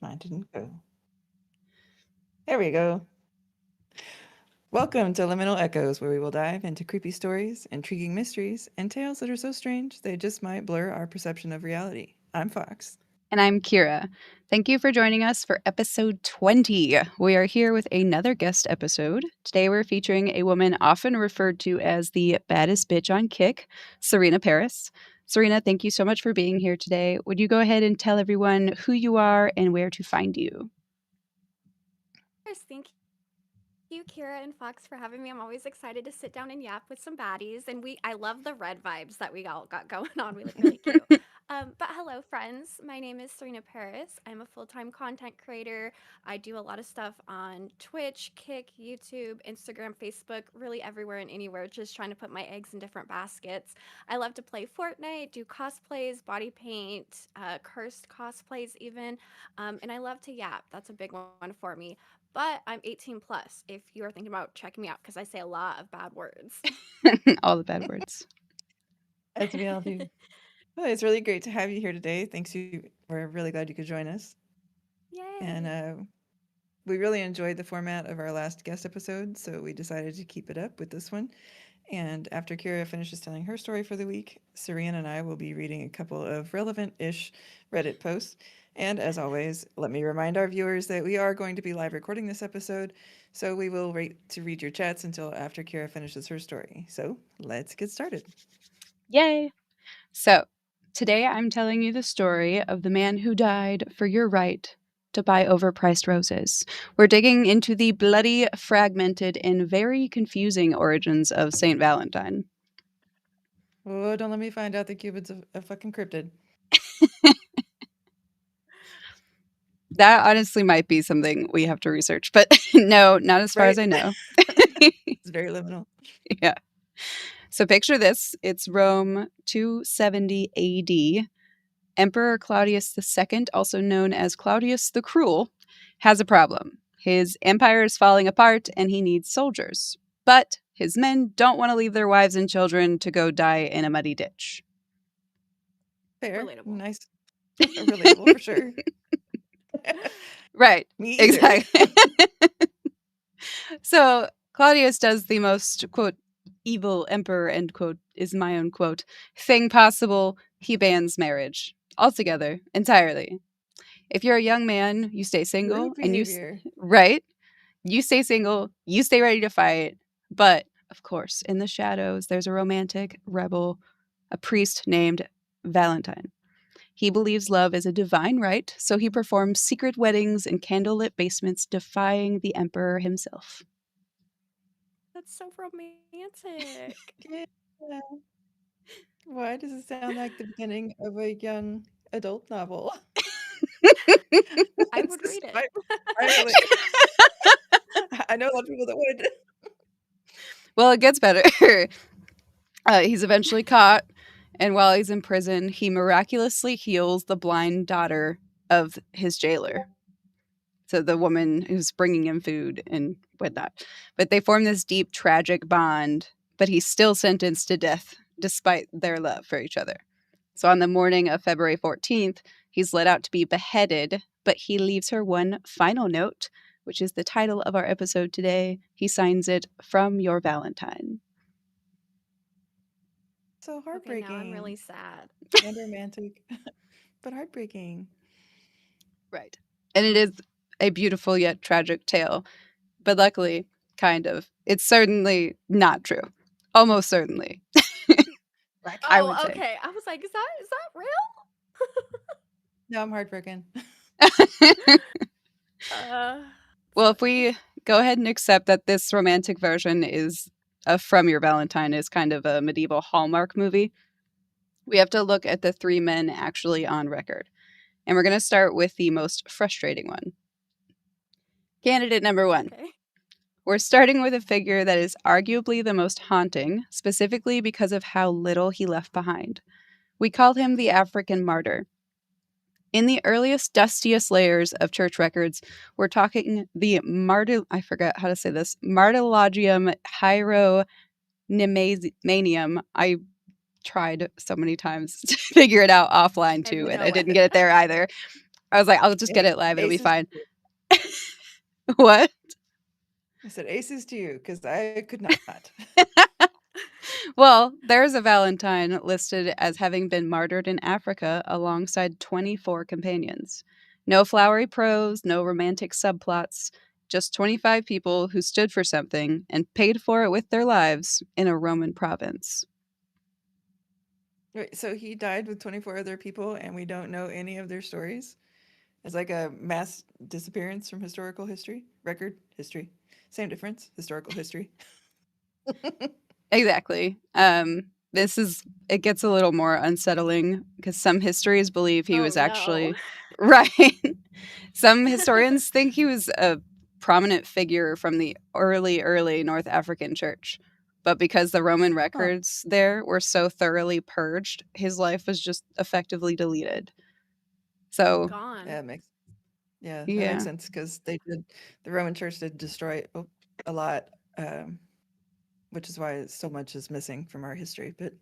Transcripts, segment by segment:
Mine didn't go. There we go. Welcome to Liminal Echoes, where we will dive into creepy stories, intriguing mysteries, and tales that are so strange they just might blur our perception of reality. I'm Fox. And I'm Kira. Thank you for joining us for episode 20. We are here with another guest episode. Today we're featuring a woman often referred to as the baddest bitch on Kick, Serena Paris. Serena, thank you so much for being here today. Would you go ahead and tell everyone who you are and where to find you? Yes, thank you, Kira and Fox, for having me. I'm always excited to sit down and yap with some baddies, and I love the red vibes that we all got going on. We look really cute. But hello, friends. My name is Serena Paris. I'm a full-time content creator. I do a lot of stuff on Twitch, Kick, YouTube, Instagram, Facebook, really everywhere and anywhere, just trying to put my eggs in different baskets. I love to play Fortnite, do cosplays, body paint, cursed cosplays even, and I love to yap. That's a big one for me. But I'm 18 plus if you are thinking about checking me out because I say a lot of bad words. All the bad words. As we all do. Well, it's really great to have you here today. We're really glad you could join us. And Yay. we really enjoyed the format of our last guest episode, so we decided to keep it up with this one. And after Kira finishes telling her story for the week, Serena and I will be reading a couple of relevant-ish Reddit posts. And as always, let me remind our viewers that we are going to be live recording this episode, so we will wait to read your chats until after Kira finishes her story. So let's get started. Yay! So, today I'm telling you the story of the man who died for your right to buy overpriced roses. We're digging into the bloody, fragmented, and very confusing origins of Saint Valentine. Oh, don't let me find out that Cupid's a fucking cryptid. That honestly might be something we have to research, but no, not as far Right? as I know. It's very liminal. Yeah. So picture this, it's Rome 270 AD. Emperor Claudius II, also known as Claudius the Cruel, has a problem. His empire is falling apart and he needs soldiers. But his men don't want to leave their wives and children to go die in a muddy ditch. Fair. Relatable. Nice. Relatable for sure. Right, Me either. exactly. So Claudius does the most, quote, evil emperor, end quote, is my own quote, thing possible. He bans marriage altogether, entirely. If you're a young man, you stay single Rude and behavior. right? You stay single, you stay ready to fight. But of course, in the shadows, there's a romantic rebel, a priest named Valentine. He believes love is a divine right, so he performs secret weddings in candlelit basements, defying the emperor himself. That's so romantic. Yeah. Why does it sound like the beginning of a young adult novel? I It's would read it. despite entirely. I know a lot of people that would. Well, it gets better. He's eventually caught, and while he's in prison, he miraculously heals the blind daughter of his jailer. So the woman who's bringing him food and whatnot. But they form this deep, tragic bond, but he's still sentenced to death despite their love for each other. So on the morning of February 14th, he's let out to be beheaded, but he leaves her one final note, which is the title of our episode today. He signs it, "From Your Valentine." So Okay, now I'm really heartbreaking sad. and romantic, but heartbreaking. Right. And it is a beautiful yet tragic tale. But luckily, kind of, it's certainly not true. Almost certainly, I would Oh, say. okay. I was like, is that real? No, I'm heartbroken. uh, Well, if funny. we go ahead and accept that this romantic version is From Your Valentine is kind of a medieval Hallmark movie, we have to look at the three men actually on record. And we're going to start with the most frustrating one. Candidate number one. Okay. We're starting with a figure that is arguably the most haunting, specifically because of how little he left behind. We call him the African martyr. In the earliest, dustiest layers of church records, we're talking the I forget how to say this, Martyrologium Hieronymanium. I tried so many times to figure it out offline I too, and I know didn't it. get it there either. I was like, I'll just get Hey, it live. It'll be aces to fine. you. What? I said aces to you because I could not. Well, there's a Valentine listed as having been martyred in Africa alongside 24 companions. No flowery prose, no romantic subplots, just 25 people who stood for something and paid for it with their lives in a Roman province. Wait, so he died with 24 other people and we don't know any of their stories? It's like a mass disappearance from historical history, record history. Same difference, historical history. Exactly. This is it gets a little more unsettling because some historians believe he Oh was no. actually right. Some historians think he was a prominent figure from the early North African church. But because the Roman Huh. records there were so thoroughly purged, his life was just effectively deleted. So, Gone. Yeah, that makes yeah, sense because the Roman Church did destroy a lot, um, which is why so much is missing from our history. But it's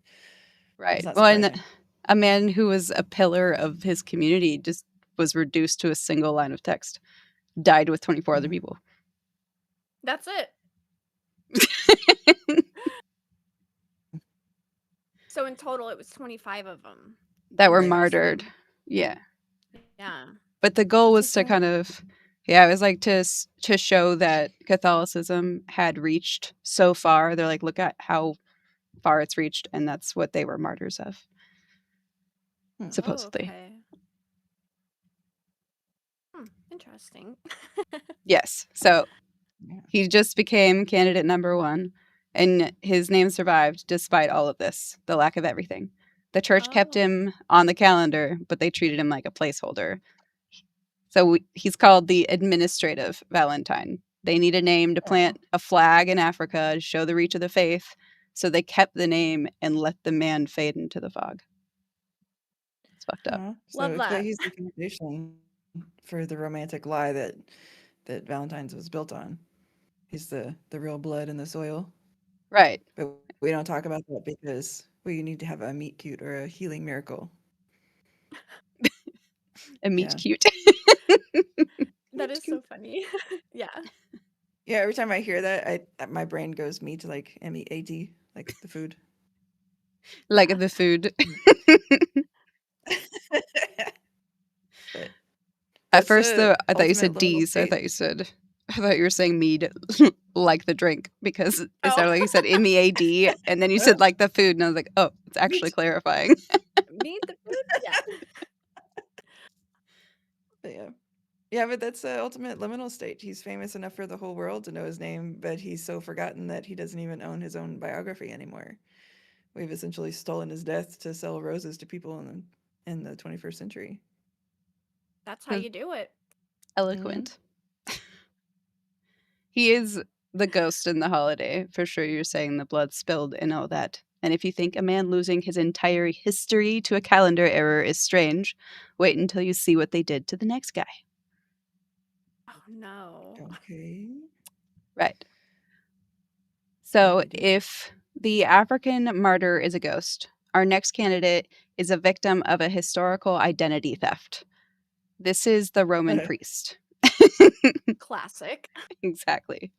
right. not Well, and surprising. a man who was a pillar of his community just was reduced to a single line of text, died with 24 other Mhm. people. That's it. So in total, it was 25 of them That in were this Right. last martyred. one. Yeah. Yeah. But the goal That's so was to sad. kind of yeah, it was like to show that Catholicism had reached so far. They're like, look at how far it's reached, and that's what they were martyrs of, Hmm. Oh, supposedly. okay. Interesting. Yes. So Yeah. he just became candidate number one, and his name survived despite all of this, the lack of everything. The church kept Oh. him on the calendar, but they treated him like a placeholder. So he's called the administrative Valentine. They need a name to Oh. plant a flag in Africa to show the reach of the faith. So they kept the name and let the man fade into the fog. It's fucked up. Huh. Love So that. he's the foundation for the romantic lie that Valentine's was built on. He's the real blood in the soil. Right. But we don't talk about that because we need to have a meet cute or a healing miracle. A meet Yeah. cute. That Meet is cute. so funny. Yeah. Yeah, every time I hear that, my brain goes meat like meat, like the food. Like Yeah. the food. Mm. But At that's first, the though, I thought you ultimate said liminal D, so state. I thought you were saying mead, like the drink, because it Oh. sounded like you said MEAD, and then you said like the food, and I was like, oh, it's actually Meat. clarifying. Meet the food? Yeah. But yeah. Yeah, but that's the ultimate liminal state. He's famous enough for the whole world to know his name, but he's so forgotten that he doesn't even own his own biography anymore. We've essentially stolen his death to sell roses to people in the 21st century. That's how you do it. Hmm. Eloquent. He is the ghost in the holiday. For sure, you're saying the blood spilled and all that. And if you think a man losing his entire history to a calendar error is strange, wait until you see what they did to the next guy. Oh no. Okay. Right. What did So they do? if the African martyr is a ghost, our next candidate is a victim of a historical identity theft. This is the Roman priest. Classic. Exactly.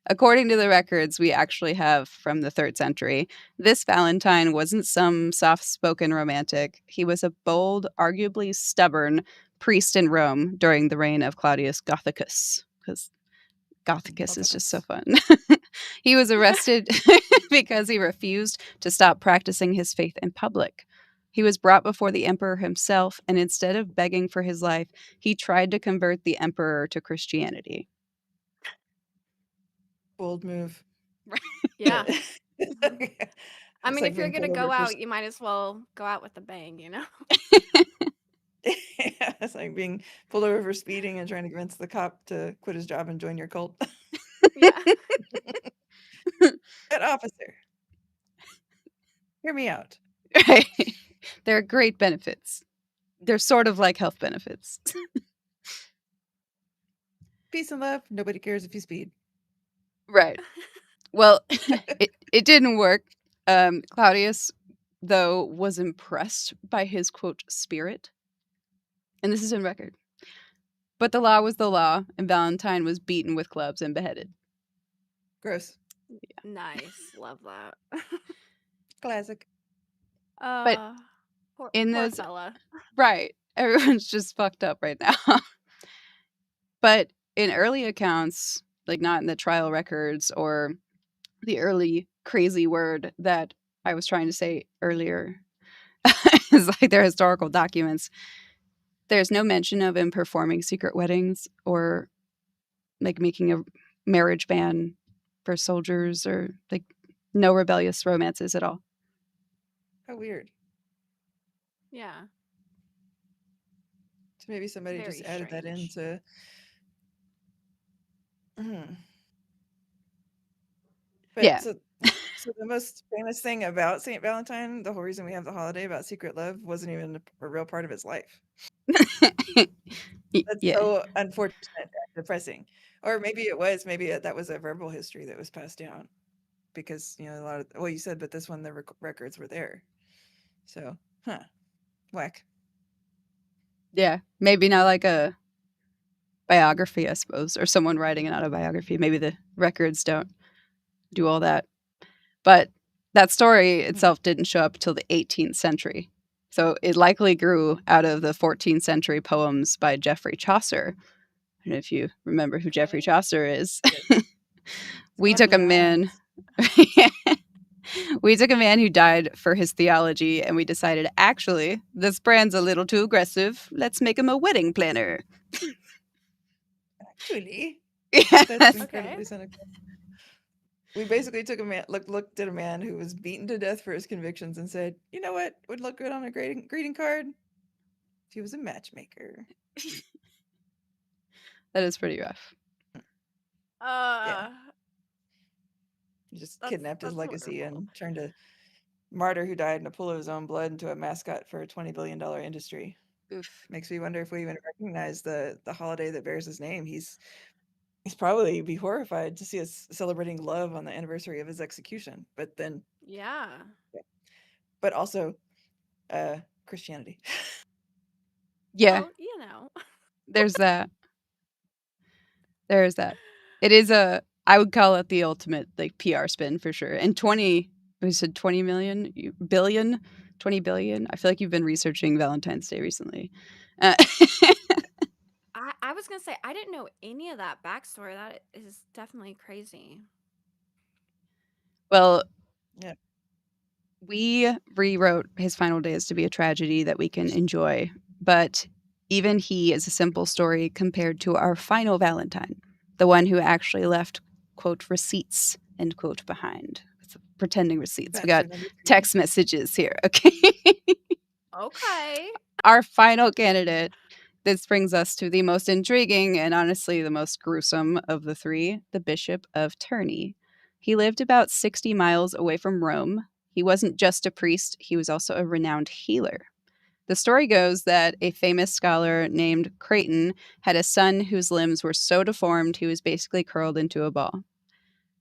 According to the records we actually have from the 3rd century, this Valentine wasn't some soft spoken romantic. He was a bold, arguably stubborn priest in Rome during the reign of Claudius Gothicus, because Gothicus is just so Alphacus. fun. He was arrested because he refused to stop practicing his faith in public. He was brought before the emperor himself, and instead of begging for his life, he tried to convert the emperor to Christianity. Bold move. Yeah. But I it's mean, like if you're being gonna pulled over go for out, you might as well go out with a bang, you know? yeah, it's like being pulled over for speeding and trying to convince the cop to quit his job and join your cult. Yeah. That officer, hear me out. Right. There are great benefits. They're sort of like health benefits. Peace and love. Nobody cares if you speed. Right. Well, it didn't work. Claudius, though, was impressed by his quote spirit And this is in record. But the law was the law, and Valentine was beaten with clubs and beheaded. Gross. Nice. Love that. Classic. But Poor, in poor those, fella. right, everyone's just fucked up right now. But in early accounts, like not in the trial records or the early crazy word that I was trying to say earlier, is like their historical documents. There's no mention of him performing secret weddings or like making a marriage ban for soldiers or like no rebellious romances at all. How weird. Yeah. So maybe somebody Very just added that strange. into. Mhm. But Yeah. so the most famous thing about Saint Valentine, the whole reason we have the holiday about secret love, wasn't even a real part of his life. That's Yeah. so unfortunate and depressing. Or maybe it was. Maybe that was a verbal history that was passed down because a lot of well, you said, but this one the records were there. So, whack. Yeah. Maybe not like a biography, I suppose, or someone writing an autobiography. Maybe the records don't do all that. But that story itself didn't show up until the 18th century. So it likely grew out of the 14th century poems by Geoffrey Chaucer. I don't know if you remember who Geoffrey Okay. Chaucer is. Yes. We took a Sparkly man. eyes. We took a man who died for his theology and we decided, actually, this brand's a little too aggressive. Let's make him a wedding planner. Actually, that's Yes. Okay. incredibly cynical. We basically took a man, looked at a man who was beaten to death for his convictions, and said, "You know what would look good on a greeting card? If he was a matchmaker." That is pretty rough. Yeah, Uh, he just that's kidnapped his that's legacy wonderful. and turned a martyr who died in a pool of his own blood into a mascot for a $20 billion industry. Oof. Makes me wonder if we even recognize the holiday that bears his name. He's probably be horrified to see us celebrating love on the anniversary of his execution. But then, Yeah. yeah. But also, Christianity. Yeah, Well, you know. there's that. There is that. It is I would call it the ultimate like PR spin for sure. And 20, we said 20 million, billion, 20 billion. I feel like you've been researching Valentine's Day recently. Uh, I was gonna say I didn't know any of that backstory. That is definitely crazy. well, Yeah. we rewrote his final days to be a tragedy that we can enjoy, but even he is a simple story compared to our final Valentine, the one who actually left, quote, receipts, end quote, behind. It's pretending receipts. We got Bachelor number 3. text messages here, okay? Okay. Our final candidate. This brings us to the most intriguing and honestly the most gruesome of the three, the Bishop of Terni. He lived about 60 miles away from Rome. He wasn't just a priest, he was also a renowned healer. The story goes that a famous scholar named Creighton had a son whose limbs were so deformed he was basically curled into a ball.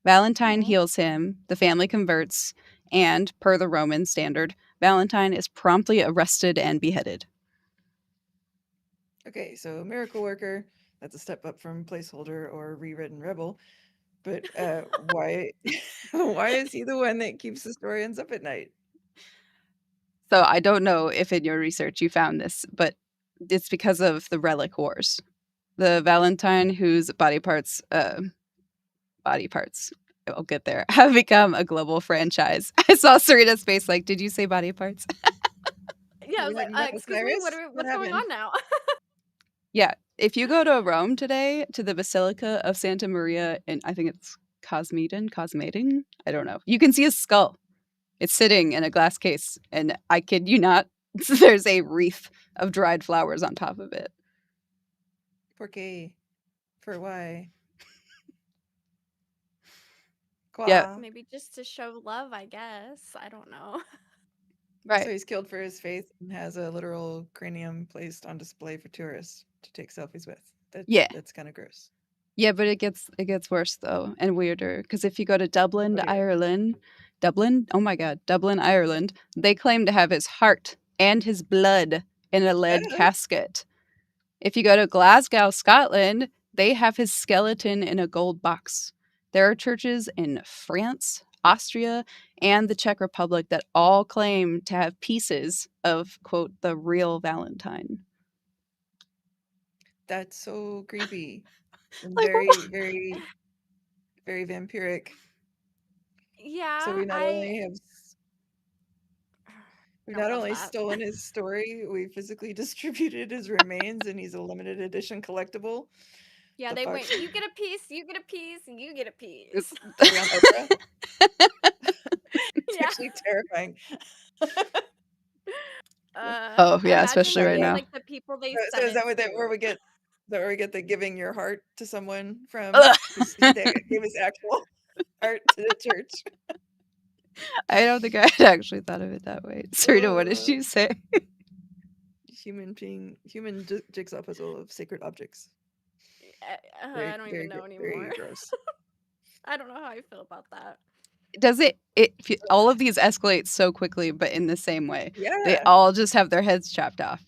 Valentine Aw. heals him, the family converts, and, per the Roman standard, Valentine is promptly arrested and beheaded. Okay, so miracle worker, that's a step up from placeholder or rewritten rebel. But why why is he the one that keeps historians up at night? So I don't know if in your research you found this, but it's because of the relic wars. The Valentine whose body parts, I'll get there, have become a global franchise. I saw Serena's face like, did you say body parts? Yeah, I was You like, hadn't met excuse me, Osiris? What what's going happened? on now? Yeah. If you go to Rome today to the Basilica of Santa Maria, and I think it's Cosmating, I don't know. You can see a skull. It's sitting in a glass case, and I kid you not, there's a wreath of dried flowers on top of it. For K. For why? Yeah, Qua. Maybe just to show love, I guess. I don't know. right. So he's killed for his faith and has a literal cranium placed on display for tourists to take selfies with. Yeah. That's kind of gross. Yeah, but it gets worse though and weirder because if you go to Dublin, Okay. Ireland, Dublin, oh my God, Dublin, Ireland, they claim to have his heart and his blood in a lead Oh, casket. If you go to Glasgow, Scotland, they have his skeleton in a gold box. There are churches in France, Austria, and the Czech Republic that all claim to have pieces of, quote, the real Valentine. That's so creepy and Like, very, very, very vampiric. So Yeah, we not only have we've don't not love only that. stolen his story, we physically distributed his remains, and he's a limited edition collectible. Yeah, The they fuck? went, you get a piece, you get a piece, you get a piece. Are we on Oprah? It's Yeah. actually terrifying. oh, yeah, Imagine especially So right being yeah. now. like the people they So sent is it that to. where we get the giving your heart to someone from? Ugh. They gave his actual heart to the church. I don't think I had actually thought of it that way. Serena, what did you say? Human jigsaw puzzle of sacred objects. I don't even know anymore. Very gross. I don't know how I feel about that. Does all of these escalate so quickly, but in the same way? They Yeah. all just have their heads chopped off.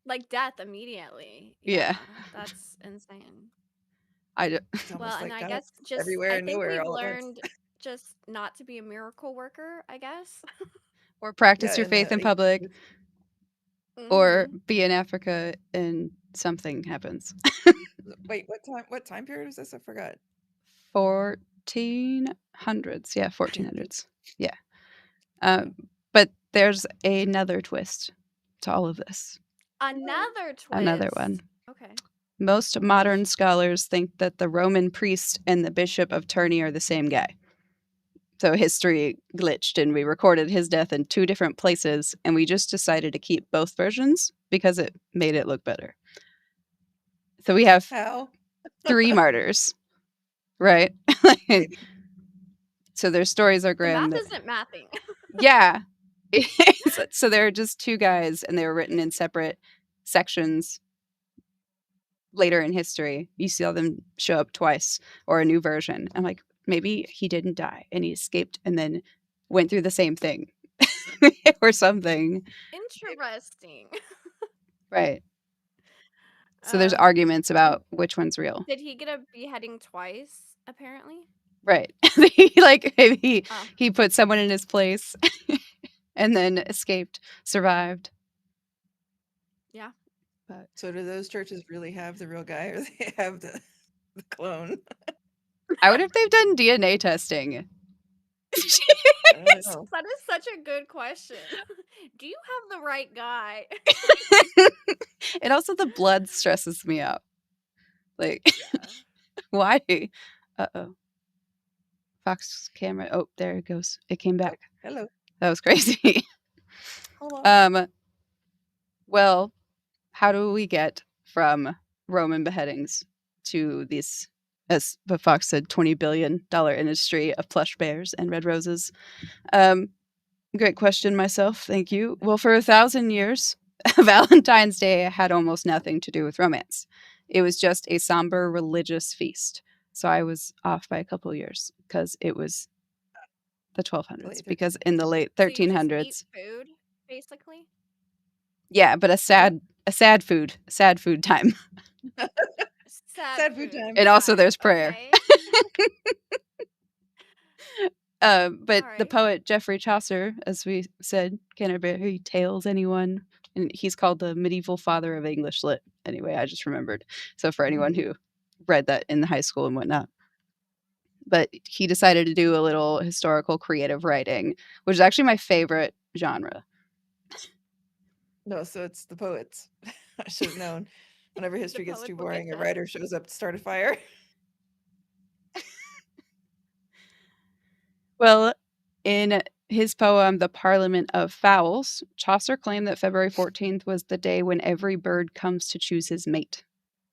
Like death immediately. Yeah. Yeah, that's insane. It's Well, almost and like I God guess just everywhere I and think nowhere we've all at once. learned just not to be a miracle worker, I guess. Or Yeah, practice your and faith in public, or Mhm. be in Africa and something happens. wait, what time period was this? I forgot. 1400s. Yeah, 1400s. Yeah. But there's another twist to all of this. Another Another twist. one. Okay. Most modern scholars think that the Roman priest and the Bishop of Terni are the same guy. So history glitched and we recorded his death in two different places, and we just decided to keep both versions because it made it look better. So we have How? 3 martyrs, right? Maybe. So their stories are The grim. math isn't mathing. Yeah. So there are just 2 guys, and they were written in separate sections later in history. You see them show up twice or a new version. I'm like, maybe he didn't die and he escaped and then went through the same thing or something. Interesting. Right. So there's arguments And about which one's real. did he get a beheading twice, apparently? Right. Like maybe Oh, he put someone in his place and then escaped, survived. yeah. But So do those churches really have the real guy, or they have the clone? I wonder if they've done DNA testing. I don't know. That is such a good question. Do you have the right guy? And also the blood stresses me out. Like, Yeah. why? Uh-oh. Fox camera. Oh, there it goes. It came Oh, back. hello. That was crazy. Hold on. Well, how do we get from Roman beheadings to these, as the Fox said, $20 billion industry of plush bears and red roses? Great question myself. Thank you. Well, for 1,000 years, Valentine's Day had almost nothing to do with romance. It was just a somber religious feast. So I was off by a couple of years because it was the The 1200s. late Because 1300s. in the late So you just eat 1300s, food, basically? yeah, but a sad food time. Sad Sad food food time. And also time. there's prayer. Okay. But All the right. poet Geoffrey Chaucer, as we said, Canterbury Tales, anyone, and he's called the medieval father of English lit. Anyway, I just remembered. So for anyone who read that in high school and whatnot, but he decided to do a little historical creative writing, which is actually my favorite genre. No, so it's the poets. I should have known. Whenever The history gets poets too will get boring, a this. writer shows up to start a fire. Well, in his poem, The Parliament of Fowls, Chaucer claimed that February 14th was the day when every bird comes to choose his mate.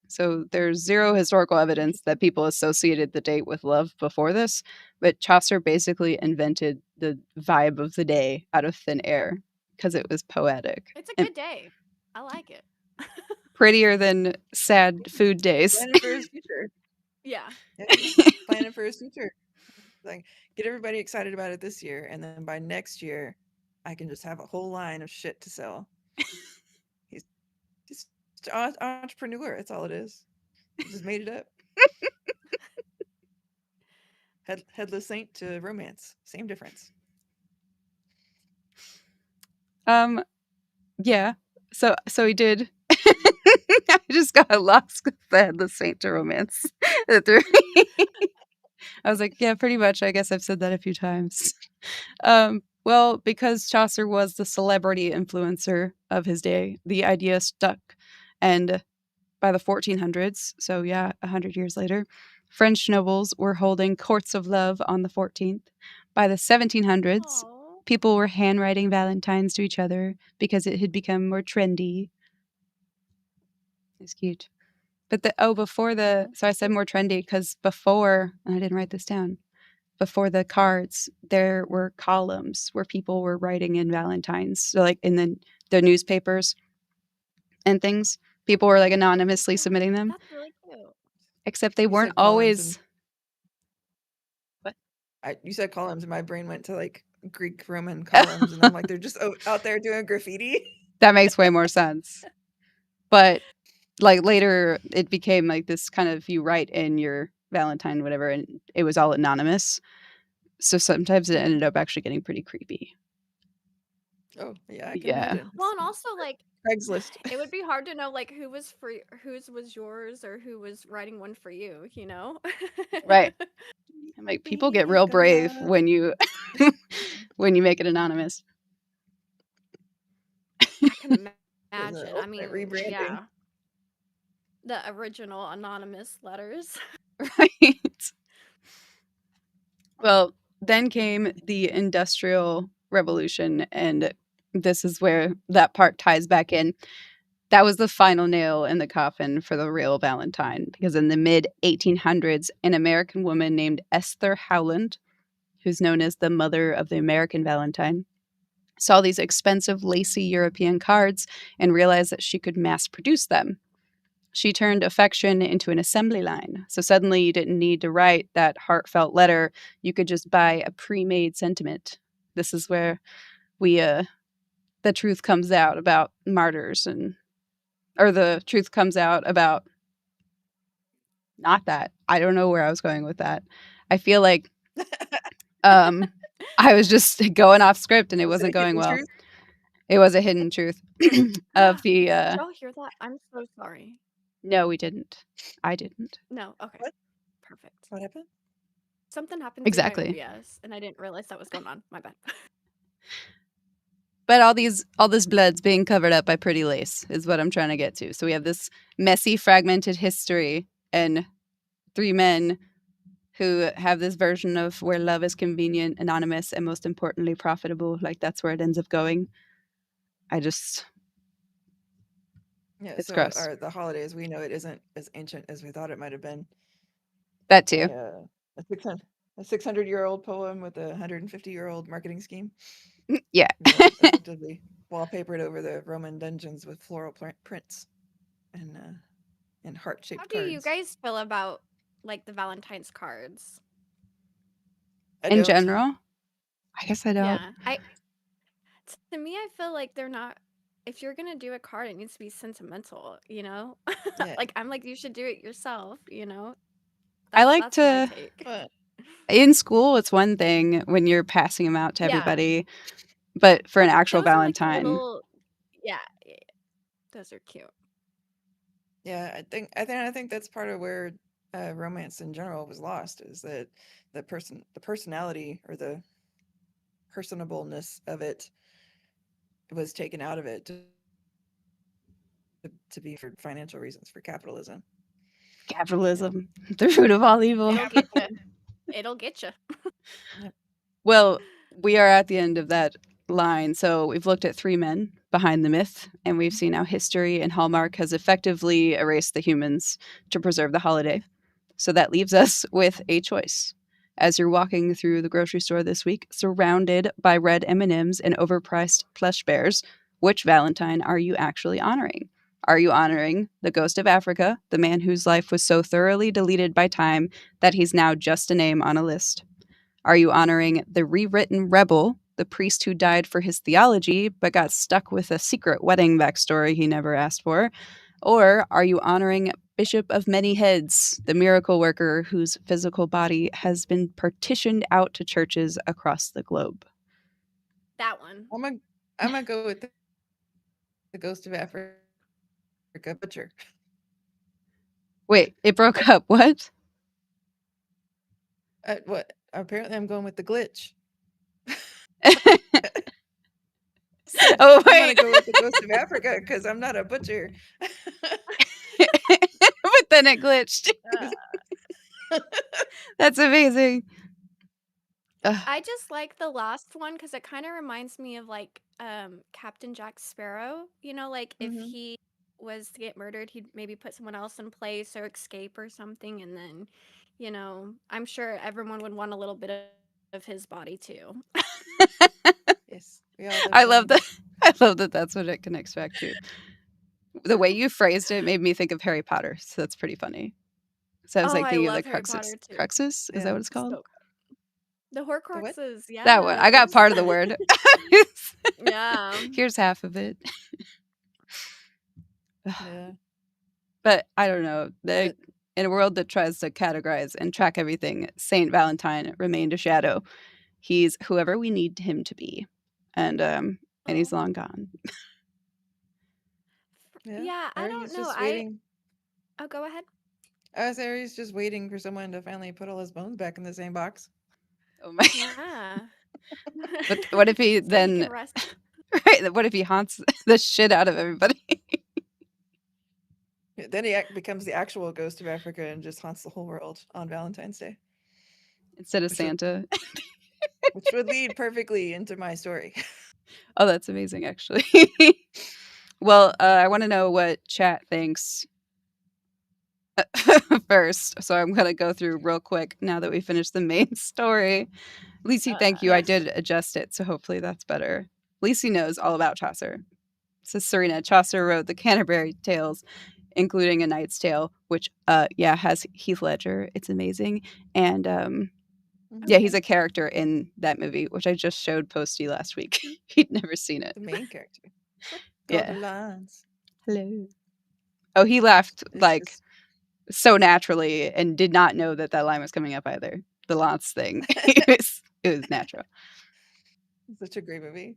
So there's zero historical evidence that people associated the date with love before this, but Chaucer basically invented the vibe of the day out of thin air because it was poetic It's a and good day. I like it. prettier than sad food days. Planning for his future. Yeah. Yeah, planning for his future. Like, get everybody excited about it this year, and then by next year, I can just have a whole line of shit to sell. He's just Just entrepreneur. That's all it is. Just made it up. Headless saint to romance. Same difference. Yeah. So he did. I just got lost with the headless saint to romance. I was like, yeah, pretty much. I guess I've said that a few times. Well, because Chaucer was the celebrity influencer of his day, the idea stuck. And by the 1400s, so yeah, 100 years later, French nobles were holding courts of love on the 14th. By the 1700s, Oh. people were handwriting Valentines to each other because it had become more trendy. It's cute. But before so I said more trendy because before, and I didn't write this down, before the cards, there were columns where people were writing in Valentines. So, like in the newspapers and things, people were like anonymously submitting them, That's really cute. except they You weren't said columns and always. What? you said columns, and my brain went to like Greek Roman columns, and I'm like, they're just out there doing graffiti. That makes way more sense. But like later, it became like this kind of you write in your Valentine, whatever, and it was all anonymous. So sometimes it ended up actually getting pretty creepy. Oh yeah, I can Yeah. imagine. Well, and also like Craigslist. it would be hard to know like who was for whose was yours or who was writing one for you, you know? Right. I'm like, people get real brave when you when you make it anonymous. I can imagine. I Ultimate mean, rebranding. yeah. The original anonymous letters. Right. Well, then came the Industrial Revolution, and this is where that part ties back in. That was the final nail in the coffin for the real Valentine, because in the mid 1800s, an American woman named Esther Howland, who's known as the mother of the American Valentine, saw these expensive, lacy European cards and realized that she could mass produce them. She turned affection into an assembly line. So suddenly you didn't need to write that heartfelt letter. You could just buy a pre-made sentiment. This is where we the truth comes out about martyrs or the truth comes out about not that. I don't know where I was going with that. I feel like um I was just going off script and it Was it wasn't a going hidden well. truth? It was a hidden truth of the Did y'all hear that? I'm so sorry. no, we didn't. I didn't. No, okay. What? Perfect. What happened? Something happened through my Exactly. OBS and I didn't realize that was going on. My bad. But all this blood's being covered up by pretty lace is what I'm trying to get to. So we have this messy, fragmented history and three men who have this version of where love is convenient, anonymous, and most importantly profitable. Like that's where it ends up going. I just Yeah, it's so gross. the holidays, we know it isn't as ancient as we thought it might have been. That too. A 600-year-old poem with a 150-year-old marketing scheme. Yeah. Effectively wallpapered over the Roman dungeons with floral prints and How heart-shaped do you cards. guys feel about like the Valentine's cards? I In don't. general, I guess I don't. Yeah. To me I feel like they're not if you're going to do a card it needs to be sentimental, you know? Yeah. Like I'm like you should do it yourself, you know? I like That's my to take. But in school it's one thing when you're passing them out to Yeah. everybody, but for an actual Those are like the Valentine, little yeah, yeah. Those are cute. yeah, I think that's part of where romance in general was lost, is that the personality or the personableness of it was taken out of it to be for financial reasons, for capitalism. capitalism, the root of all evil. It'll get you. It'll get you. Yeah. Well, we are at the end of that line. So we've looked at three men behind the myth, and we've seen how history and Hallmark has effectively erased the humans to preserve the holiday. So that leaves us with a choice. As you're walking through the grocery store this week, surrounded by red M&Ms and overpriced plush bears, which Valentine are you actually honoring? Are you honoring the ghost of Africa, the man whose life was so thoroughly deleted by time that he's now just a name on a list? Are you honoring the rewritten rebel, the priest who died for his theology but got stuck with a secret wedding backstory he never asked for? Or are you honoring Bishop of Many Heads, the miracle worker whose physical body has been partitioned out to churches across the globe? That one. I'm gonna go with the Ghost of Africa butcher. Wait, it broke up. What? What? Apparently, I'm going with the glitch. Said Oh, I'm gonna wait. go with the Ghost of Africa because I'm not a butcher. But then it glitched. That's amazing. Ugh. I just like the last one because it kind of reminds me of like Captain Jack Sparrow. You know, like if Mhm. he was to get murdered, he'd maybe put someone else in place or escape or something, and then, I'm sure everyone would want a little bit of his body too. Yes, we all love I love that. Johnny Depp. I love that that's what it connects back to. The way you phrased it made me think of Harry Potter, so that's pretty funny. So I was Oh, like I thinking of the love Harry Cruxes. Potter too. Cruxes? Is that Yeah. what it's called? So the The what? Horcruxes, That one. I got yes. part of the word. Yeah. Here's half of it. Yeah. But I don't know. But In a world that tries to categorize and track everything, Saint Valentine remained a shadow. He's whoever we need him to be, and he's Oh. long gone. yeah, Yeah, I or don't he's know. just waiting. Oh, go ahead. I was there. He's just waiting for someone to finally put all his bones back in the same box. Oh my! Yeah. But what if he So he can then? rest. Right? What if he haunts the shit out of everybody Then he becomes the actual Ghost of Africa and just haunts the whole world on Valentine's Day, instead of which would Santa? which would lead perfectly into my story. Oh, that's amazing, actually. Well, I want to know what chat thinks first, so I'm gonna go through real quick now that we finished the main story. Lacey, thank you. I Yes. did adjust it, so hopefully that's better. Lacey knows all about Chaucer. Says Serena, Chaucer wrote the Canterbury Tales, including A Knight's Tale, which has Heath Ledger. It's amazing. And yeah, he's Okay. a character in that movie, which I just showed Posty last week. He'd never seen it. The main character. What are the Yeah. lines? Hello. Oh, he laughed It's like just so naturally and did not know that that line was coming up either. The Lance thing. It was natural. such a great movie.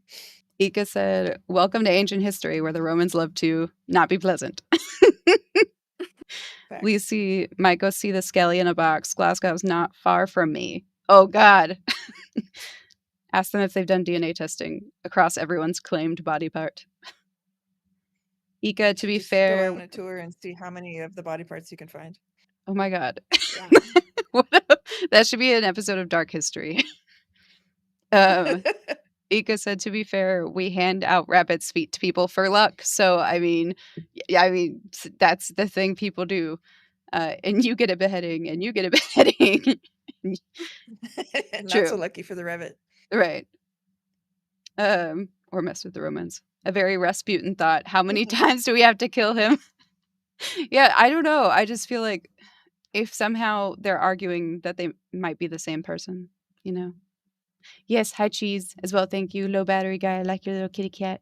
Ika said, "Welcome to ancient history where the Romans loved to not be pleasant." Facts. Lucy might go see the skelly in a box. Glasgow's not far from me. Oh, God. Ask them if they've done DNA testing across everyone's claimed body part. Ika, to Should be just go fair, on a tour and see how many of the body parts you can find. oh my God. Yeah. That should be an episode of Dark History. Um, Ika said, to be fair, we hand out rabbit's feet to people for luck. So, that's the thing people do. And you get a beheading, and you get a beheading. Not so True. lucky for the rabbit. Right. Or mess with the Romans. A very Rasputin thought. How many times do we have to kill him? Yeah, I don't know. I just feel like if somehow they're arguing that they might be the same person, you know? Yes, hi cheese as well. Thank you. Low battery guy. I like your little kitty cat.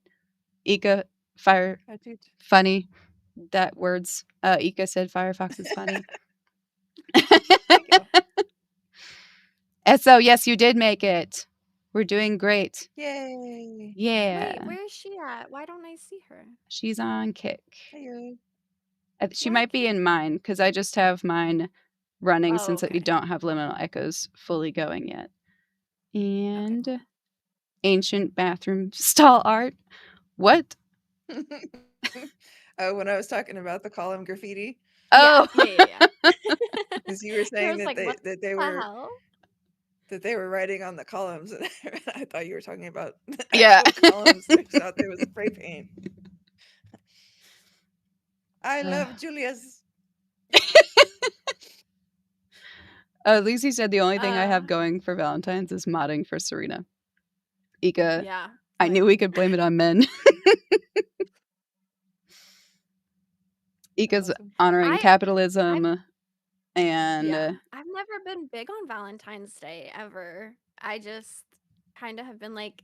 Ika, fire, I do. funny. That words. Ika said Firefox is funny. Thank you. So, yes, you did make it. We're doing great. Yay. Yeah. Wait, where is she at? Why don't I see her? She's on Kick. Hey. She Why might be can't? in mine because I just have mine running Oh, since we okay. don't have liminal echoes fully going yet. Okay, And cool. ancient bathroom stall art. What? Oh, when I was talking about the column graffiti, Oh, Yeah. because you were I saying was that like, they what that they the were hell? that they were writing on the columns, and I thought you were talking about the yeah. actual columns. Turns out there was spray paint. I love Julia's. Lucy said the only thing I have Uh, going for Valentine's is modding for Serena. Ika, yeah. I knew we could blame it on men. That's Ika's awesome. honoring I capitalism and Yeah. I've never been big on Valentine's Day ever. I just kind of have been like,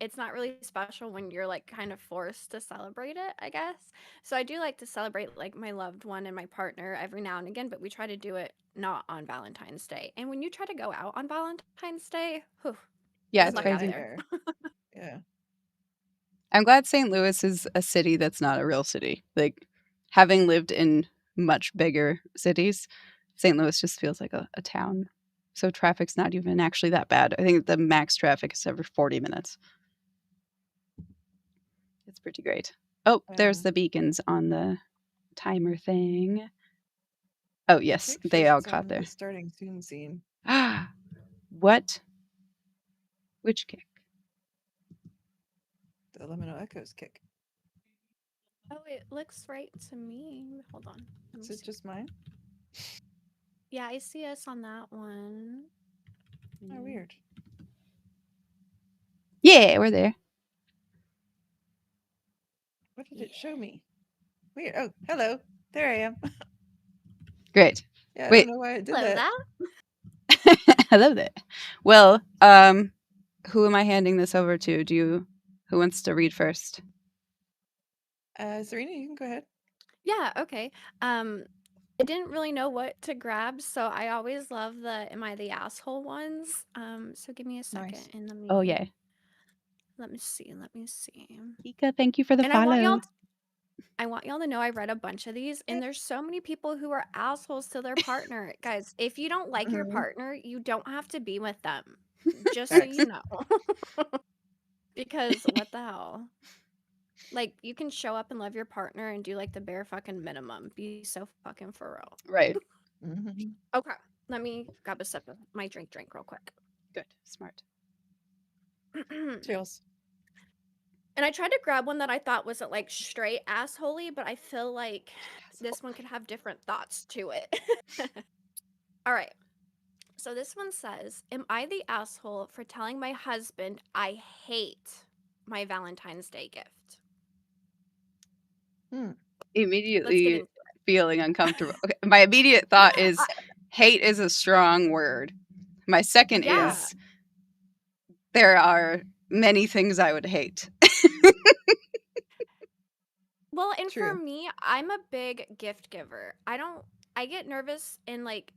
it's not really special when you're like kind of forced to celebrate it, I guess. So I do like to celebrate like my loved one and my partner every now and again, but we try to do it not on Valentine's Day. And when you try to go out on Valentine's Day, whew, Yeah, good That's it's a luck out crazy. there. nightmare. Yeah. I'm glad St. Louis is a city that's not a real city. Like, having lived in much bigger cities, St. Louis just feels like a town. So traffic's not even actually that bad. I think the max traffic is every 40 minutes. It's pretty great. Oh, there's Wow. the beacons on the timer thing. Oh, I'm yes, pretty sure they all she's caught on the there. starting soon scene. Ah, what? Which kick? The Liminal Echoes kick. Oh, it looks right to me. Hold on. Let Is me it see. just mine? Yeah, I see us on that one. Oh, weird. Yeah, we're there. What did Yeah. it show me? Weird. Oh, hello. There I am. Great. Yeah, I don't Wait. know why it did Hello that. there. Hello there. Well, who am I handing this over to? Who wants to read first? Serena, you can go ahead. Yeah, okay. Um, I didn't really know what to grab, so I always love the "Am I the asshole" ones. So give me a second Nice. and Oh, yeah. let me see, let me see. Ika, thank you for the And follow. I want y'all to know I read a bunch of these, Yay. and there's so many people who are assholes to their partner. Guys, if you don't like your Mhm. partner, you don't have to be with them. Just so you Facts. know. Because what the hell? Like, you can show up and love your partner and do like the bare fucking minimum. Be so fucking for real. Right. Hmm. Okay, let me grab a sip of my drink real quick. Good. Smart. And Chills. I tried to grab one that I thought wasn't like straight assholey, but I feel like Asshole. this one could have different thoughts to it. All right. So this one says, "Am I the asshole for telling my husband I hate my Valentine's Day gift?" Hmm. Let's get Immediately into feeling uncomfortable. Okay, my immediate thought it. is hate is a strong word. My second Yeah. Yeah. is there are many things I would hate. Well, and for True. me, I'm a big gift giver. I get nervous and like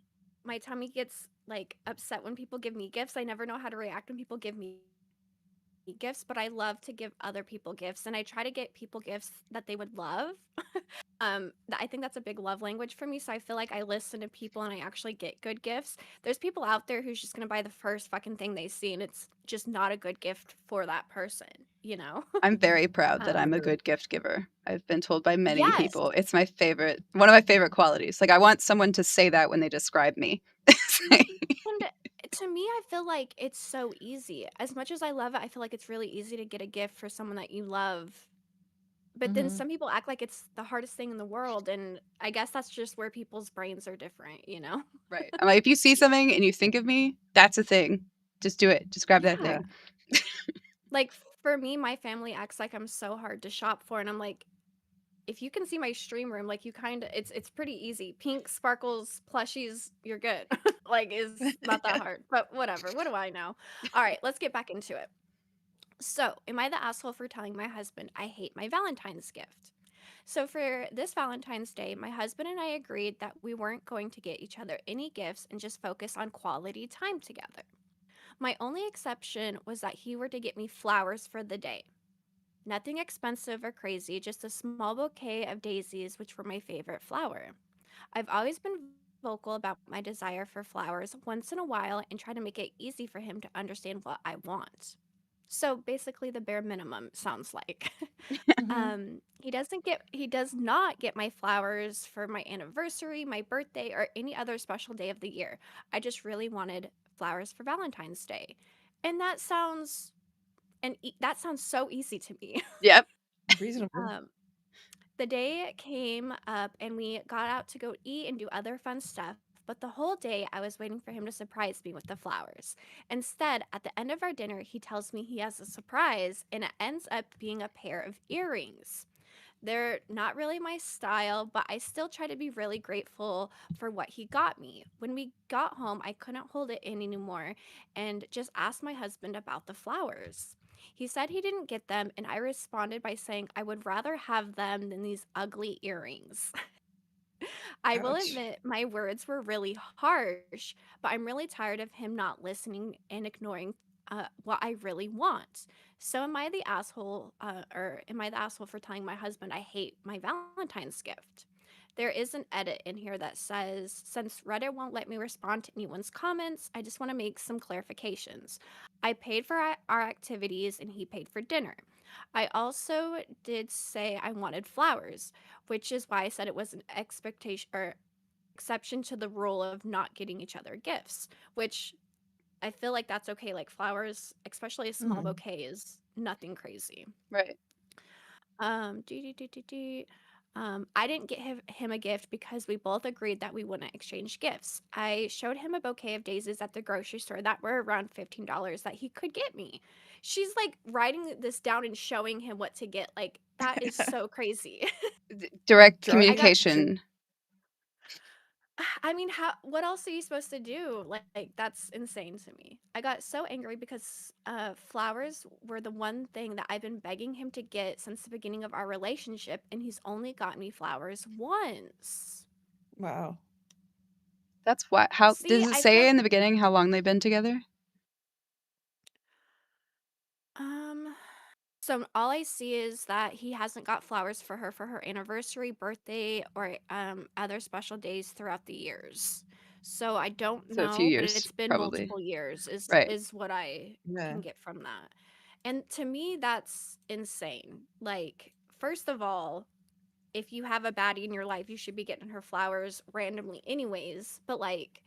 my tummy gets like upset when people give me gifts. I never know how to react when people give me gifts, but I love to give other people gifts and I try to get people gifts that they would love. I think that's a big love language for me. So I feel like I listen to people and I actually get good gifts. There's people out there who's just gonna buy the first fucking thing they see and it's just not a good gift for that person, you know? I'm very proud that I'm a Um, True. good gift giver. I've been told by many yes. people. It's my favorite, one of my favorite qualities. Like, I want someone to say that when they describe me. And to me, I feel like it's so easy. As much as I love it, I feel like it's really easy to get a gift for someone that you love. But then Hmm. some people act like it's the hardest thing in the world. And I guess that's just where people's brains are different, you know? Right. I'm like, if you see something and you think of me, that's a thing. Just do it. Just grab that Yeah. Yeah. thing. Like for me, my family acts like I'm so hard to shop for. And I'm like, if you can see my stream room, like you kind of, it's pretty easy. Pink sparkles, plushies, you're good. Like, it's not that hard. But whatever. What do I know? All right, let's get back into it. So, am I the asshole for telling my husband I hate my Valentine's gift? So, for this Valentine's Day, my husband and I agreed that we weren't going to get each other any gifts and just focus on quality time together. My only exception was that he were to get me flowers for the day. Nothing expensive or crazy, just a small bouquet of daisies, which were my favorite flower. I've always been vocal about my desire for flowers once in a while and try to make it easy for him to understand what I want. So basically the bare minimum sounds like. Hmm. He does not get my flowers for my anniversary, my birthday, or any other special day of the year. I just really wanted flowers for Valentine's Day. And that sounds so easy to me. Yep. Reasonable. Um, the day came up and we got out to go eat and do other fun stuff, but the whole day I was waiting for him to surprise me with the flowers. Instead, at the end of our dinner, he tells me he has a surprise and it ends up being a pair of earrings. They're not really my style, but I still try to be really grateful for what he got me. When we got home, I couldn't hold it in anymore and just asked my husband about the flowers. He said he didn't get them, and I responded by saying I would rather have them than these ugly earrings. I will Ouch. admit my words were really harsh, but I'm really tired of him not listening and ignoring what I really want. So am I the asshole, or am I the asshole for telling my husband I hate my Valentine's gift? There is an edit in here that says, since Reddit won't let me respond to anyone's comments, I just want to make some clarifications. I paid for our activities and he paid for dinner. I also did say I wanted flowers, which is why I said it was an expectation or exception to the rule of not getting each other gifts, which I feel like that's okay. Like flowers, especially a small Mm. bouquet, is nothing crazy. Right. Do, do, do, do, do. I didn't get him a gift because we both agreed that we wouldn't exchange gifts. I showed him a bouquet of daisies at the grocery store that were around $15 that he could get me. She's like writing this down and showing him what to get. Like, that is so crazy. Direct Drawing I got attention. communication. I mean, how what else are you supposed to do? Like that's insane to me. I got so angry because flowers were the one thing that I've been begging him to get since the beginning of our relationship, and he's only got me flowers once. Wow. That's why. How See, does it I say feel in the beginning how long they've been together? um so all I see is that he hasn't got flowers for her anniversary, birthday, or other special days throughout the years. So I don't So a few know, but years, it's been probably. multiple years Right. is what I Yeah. can get from that. And to me that's insane. Like, first of all, if you have a baddie in your life, you should be getting her flowers randomly anyways, but like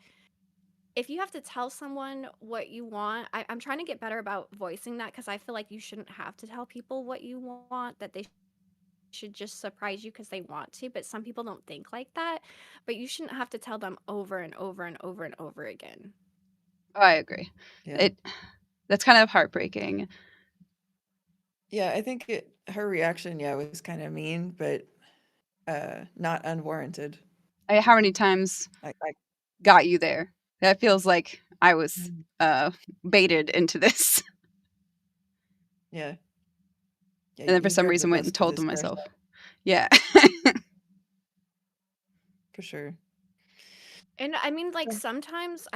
if you have to tell someone what you want, I'm trying to get better about voicing that because I feel like you shouldn't have to tell people what you want, that they should just surprise you because they want to. But some people don't think like that. But you shouldn't have to tell them over and over and over and over again. Oh, I agree. Yeah. It that's kind of heartbreaking. Yeah, I think her reaction, yeah, was kind of mean, but not unwarranted. How many times I got you there? That feels like I was Mm. uh, baited into this, Yeah. Yeah, and then for you some drove the reason went bus and to told this them crash myself. out Yeah. for sure. And I mean, like Yeah. sometimes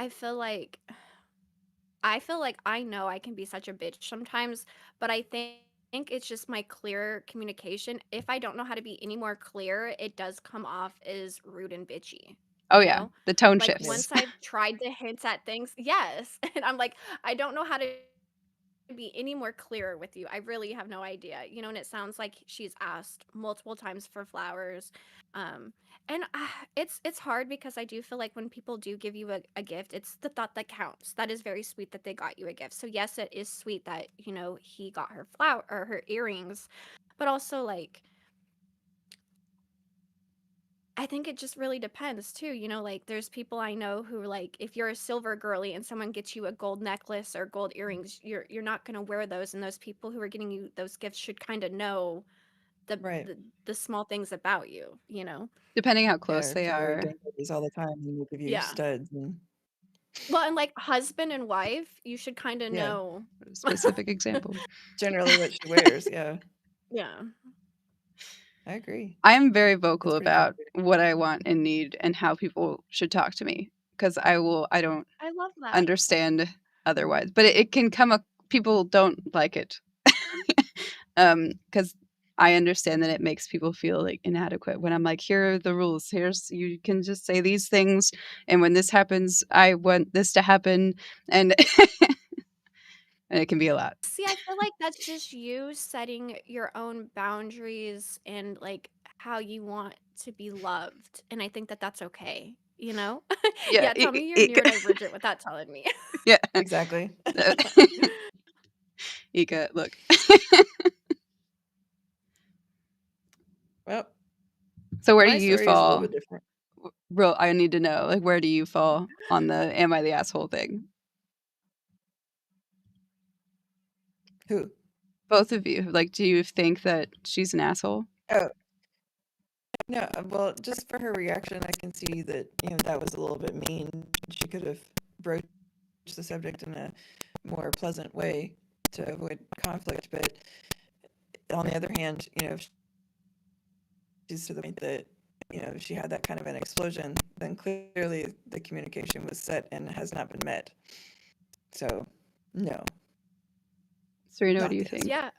I know I can be such a bitch sometimes, but I think it's just my clear communication. If I don't know how to be any more clear, it does come off as rude and bitchy, Oh you yeah, know? the tone Like Yeah. shifts. once I've tried to hint at things, yes. And I'm like, I don't know how to be any more clearer with you. I really have no idea. You know, and it sounds like she's asked multiple times for flowers. Um, and it's hard because I do feel like when people do give you a gift, it's the thought that counts. That is very sweet that they got you a gift. So yes, it is sweet that, you know, he got her flower or her earrings, but also like I think it just really depends too, you know, like there's people I know who like if you're a silver girly and someone gets you a gold necklace or gold earrings, you're not going to wear those, and those people who are getting you those gifts should kind of know the, Right. the the small things about you, you know. Depending how Yeah, close if they you're wearing are. dangleys all the time, then they give you Yeah. studs and Well, and like husband and wife, you should kind of yeah, know. Specific example. generally what she wears. Yeah, Yeah. I agree. I am very That's vocal pretty about frustrating. what I want and need and how people should talk to me because I don't I love that. understand otherwise. But it can come up people don't like it. Because I understand that it makes people feel like inadequate when I'm like, here are the rules. Here's you can just say these things, and when this happens, I want this to happen, and and it can be a lot. See, I feel like that's just you setting your own boundaries and like how you want to be loved. And I think that that's okay, you know? Yeah, Yeah, tell me you're neurodivergent without telling me. yeah. Exactly. Ika, look. Well, So where do my you story is a little fall? bit different. Real, I need to know. Like, where do you fall on the "Am I the asshole" thing? Who? Both of you. Like, do you think that she's an asshole? Oh, no. Well, just for her reaction, I can see that that was a little bit mean. She could have broached the subject in a more pleasant way. to avoid conflict. But on the other hand, if she's to the point that she had that kind of an explosion, then clearly the communication was set and has not been met. So, no, Serena, what not do you the think? Yeah,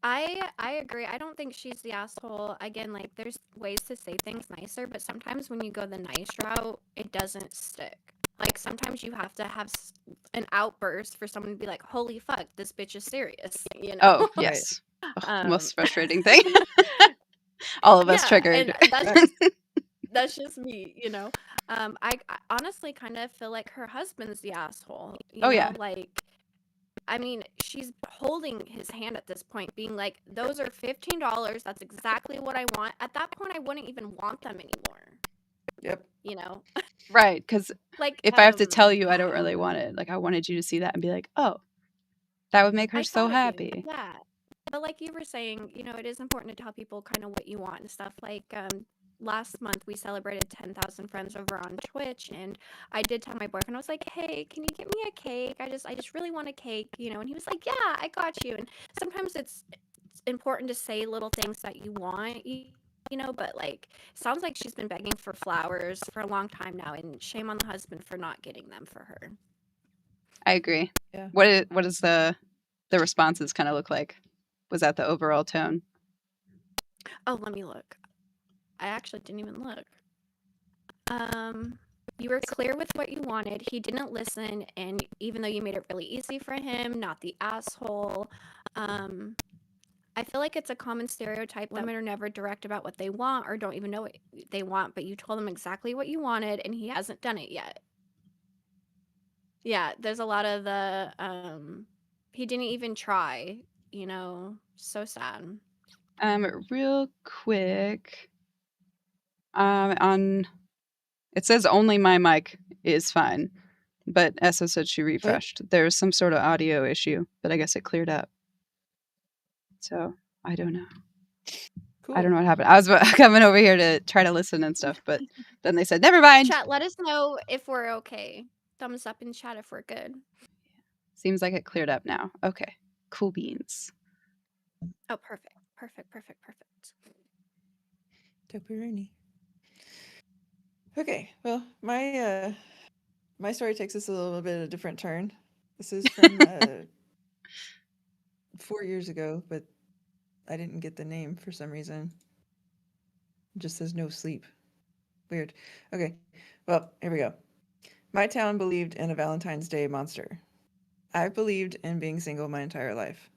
I agree. I don't think she's the asshole. Again, like there's ways to say things nicer, but sometimes when you go the nice route, it doesn't stick. Like sometimes you have to have an outburst for someone to be like, "Holy fuck, this bitch is serious," you know? Oh, right. yes. Ugh, Um, most frustrating thing. All of us yeah, triggered. and that's just me, you know. I honestly kind of feel like her husband's the asshole, you Oh, know, yeah. like I mean, she's holding his hand at this point, being like, "Those are $15. That's exactly what I want." At that point, I wouldn't even want them anymore, Yep. you know? Right. Because Like, if I have to tell you I don't really want it, like I wanted you to see that and be like, oh, that would make her I so thought of you. happy. Yeah. But like you were saying, it is important to tell people kind of what you want and stuff. Like, last month we celebrated 10,000 friends over on Twitch, and I did tell my boyfriend, I was like, "Hey, can you get me a cake? I just really want a cake," and he was like, "Yeah, I got you." And sometimes it's important to say little things that you want, but like sounds like she's been begging for flowers for a long time now, and shame on the husband for not getting them for her. I agree. Yeah. What does the responses kind of look like? Was that the overall tone? Oh, let me look. I actually didn't even look. Um, you were clear with what you wanted. He didn't listen, and even though you made it really easy for him, not the asshole. Um, I feel like it's a common stereotype that women are never direct about what they want or don't even know what they want, but you told him exactly what you wanted, and he hasn't done it yet. Yeah, there's a lot of he didn't even try, so sad. Real quick. On it says only my mic is fine, but Essa said she refreshed. There's some sort of audio issue, but I guess it cleared up. So I don't know. I don't Cool. know what happened. I was coming over here to try to listen and stuff, but then they said, never mind. Chat, let us know if we're okay. Thumbs up in chat if we're good. Seems like it cleared up now. Okay. Cool beans. Oh, perfect. Perfect, perfect, perfect. Pepperoni. Okay. Well, my story takes us a little bit of a different turn. This is from 4 years ago, but I didn't get the name for some reason. It just says no sleep. Weird. Okay. Well, here we go. My town believed in a Valentine's Day monster. I've believed in being single my entire life.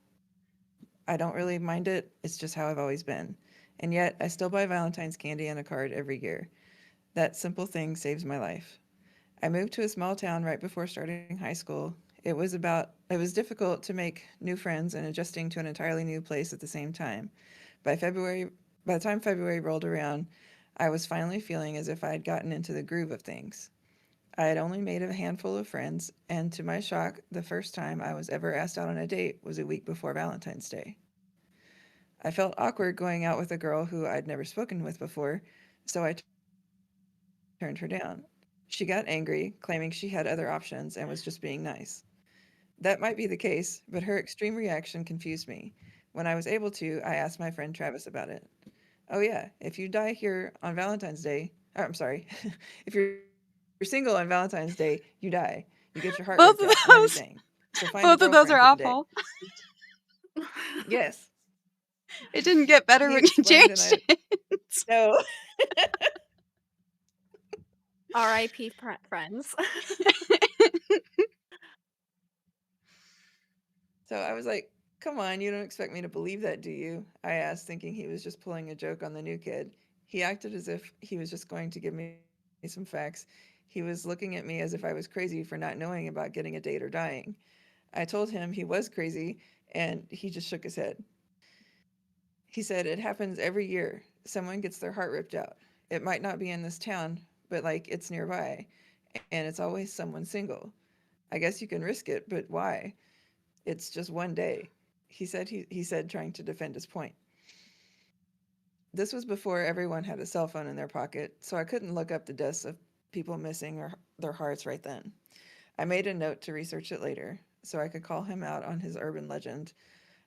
I don't really mind it. It's just how I've always been. And yet, I still buy Valentine's candy and a card every year. That simple thing saves my life. I moved to a small town right before starting high school. It was difficult to make new friends and adjusting to an entirely new place at the same time. By February, by the time February rolled around, I was finally feeling as if I had gotten into the groove of things. I had only made a handful of friends, and to my shock, the first time I was ever asked out on a date was a week before Valentine's Day. I felt awkward going out with a girl who I'd never spoken with before, so I turned her down. She got angry, claiming she had other options and was just being nice. That might be the case, but her extreme reaction confused me. When I was able to, I asked my friend Travis about it. Oh, yeah, if you die here on Valentine's Day, I'm sorry, if you're single on Valentine's Day, you die. You get your heart Both ripped of out and those, everything. So find a both of those girlfriend are for the day. awful. Yes, It didn't get better he when you explained, and changed I it. no. R.I.P. friends. So I was like, come on, you don't expect me to believe that, do you? I asked, thinking he was just pulling a joke on the new kid. He acted as if he was just going to give me some facts. He was looking at me as if I was crazy for not knowing about getting a date or dying. I told him he was crazy, and he just shook his head. He said, it happens every year. Someone gets their heart ripped out. It might not be in this town, but like it's nearby, and it's always someone single. I guess you can risk it, but why? It's just one day. He said, trying to defend his point. This was before everyone had a cell phone in their pocket, so I couldn't look up the deaths of people missing or their hearts right then. I made a note to research it later. so I could call him out on his urban legend.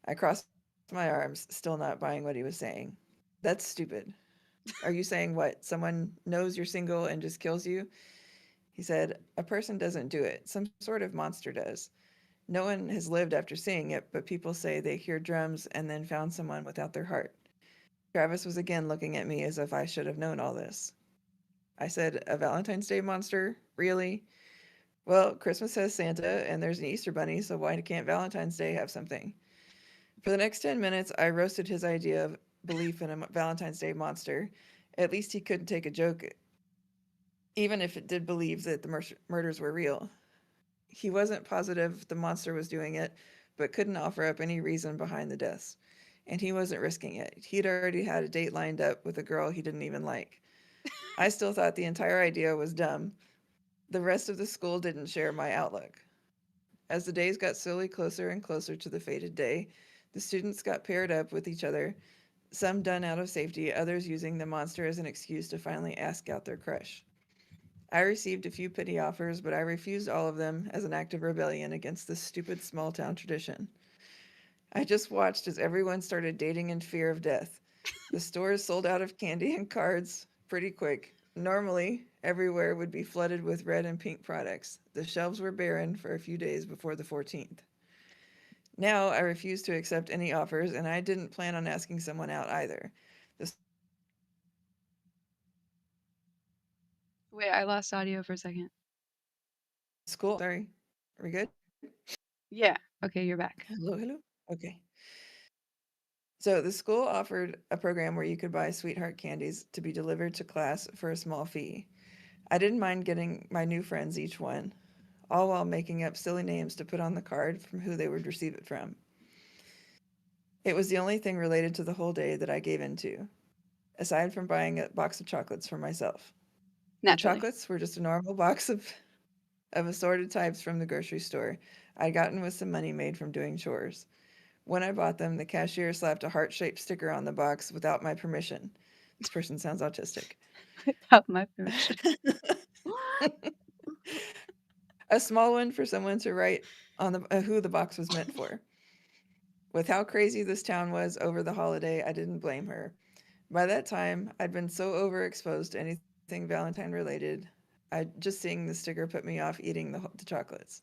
I crossed my arms, still not buying what he was saying. That's stupid. Are you saying what? Someone knows you're single and just kills you? He said, a person doesn't do it. Some sort of monster does. No one has lived after seeing it, but people say they hear drums and then found someone without their heart. Travis was again looking at me as if I should have known all this. I said, a Valentine's Day monster? Really? Well, Christmas has Santa and there's an Easter bunny, so why can't Valentine's Day have something? For the next 10 minutes, I roasted his idea of belief in a Valentine's Day monster. At least he couldn't take a joke, even if it did believe that the murders were real. He wasn't positive the monster was doing it, but couldn't offer up any reason behind the deaths. And he wasn't risking it. He'd already had a date lined up with a girl he didn't even like. I still thought the entire idea was dumb. The rest of the school didn't share my outlook. As the days got slowly closer and closer to the fated day, the students got paired up with each other, some done out of safety, others using the monster as an excuse to finally ask out their crush. I received a few pity offers, but I refused all of them as an act of rebellion against this stupid small town tradition. I just watched as everyone started dating in fear of death. The stores sold out of candy and cards pretty quick. Normally, everywhere would be flooded with red and pink products. The shelves were barren for a few days before the 14th. Now, I refused to accept any offers, and I didn't plan on asking someone out either. The school offered a program where you could buy sweetheart candies to be delivered to class for a Wait, small I lost fee. audio for a second. Sorry. Are we good? Yeah. Okay, you're back. Hello, hello. Okay. So the school offered a program where you could buy sweetheart candies to be delivered to class for a small fee. I didn't mind getting my new friends each one, all while making up silly names to put on the card from who they would receive it from. It was the only thing related to the whole day that I gave into, aside from buying a box of chocolates for myself. The Naturally. chocolates were just a normal box of assorted types from the grocery store I'd gotten with some money made from doing chores. When I bought them, the cashier slapped a heart shaped sticker on the box without my permission. This person sounds autistic. Without my permission. A small one for someone to write on who the box was meant for. With how crazy this town was over the holiday, I didn't blame her. By that time, I'd been so overexposed to anything Valentine related, just seeing the sticker put me off eating the chocolates.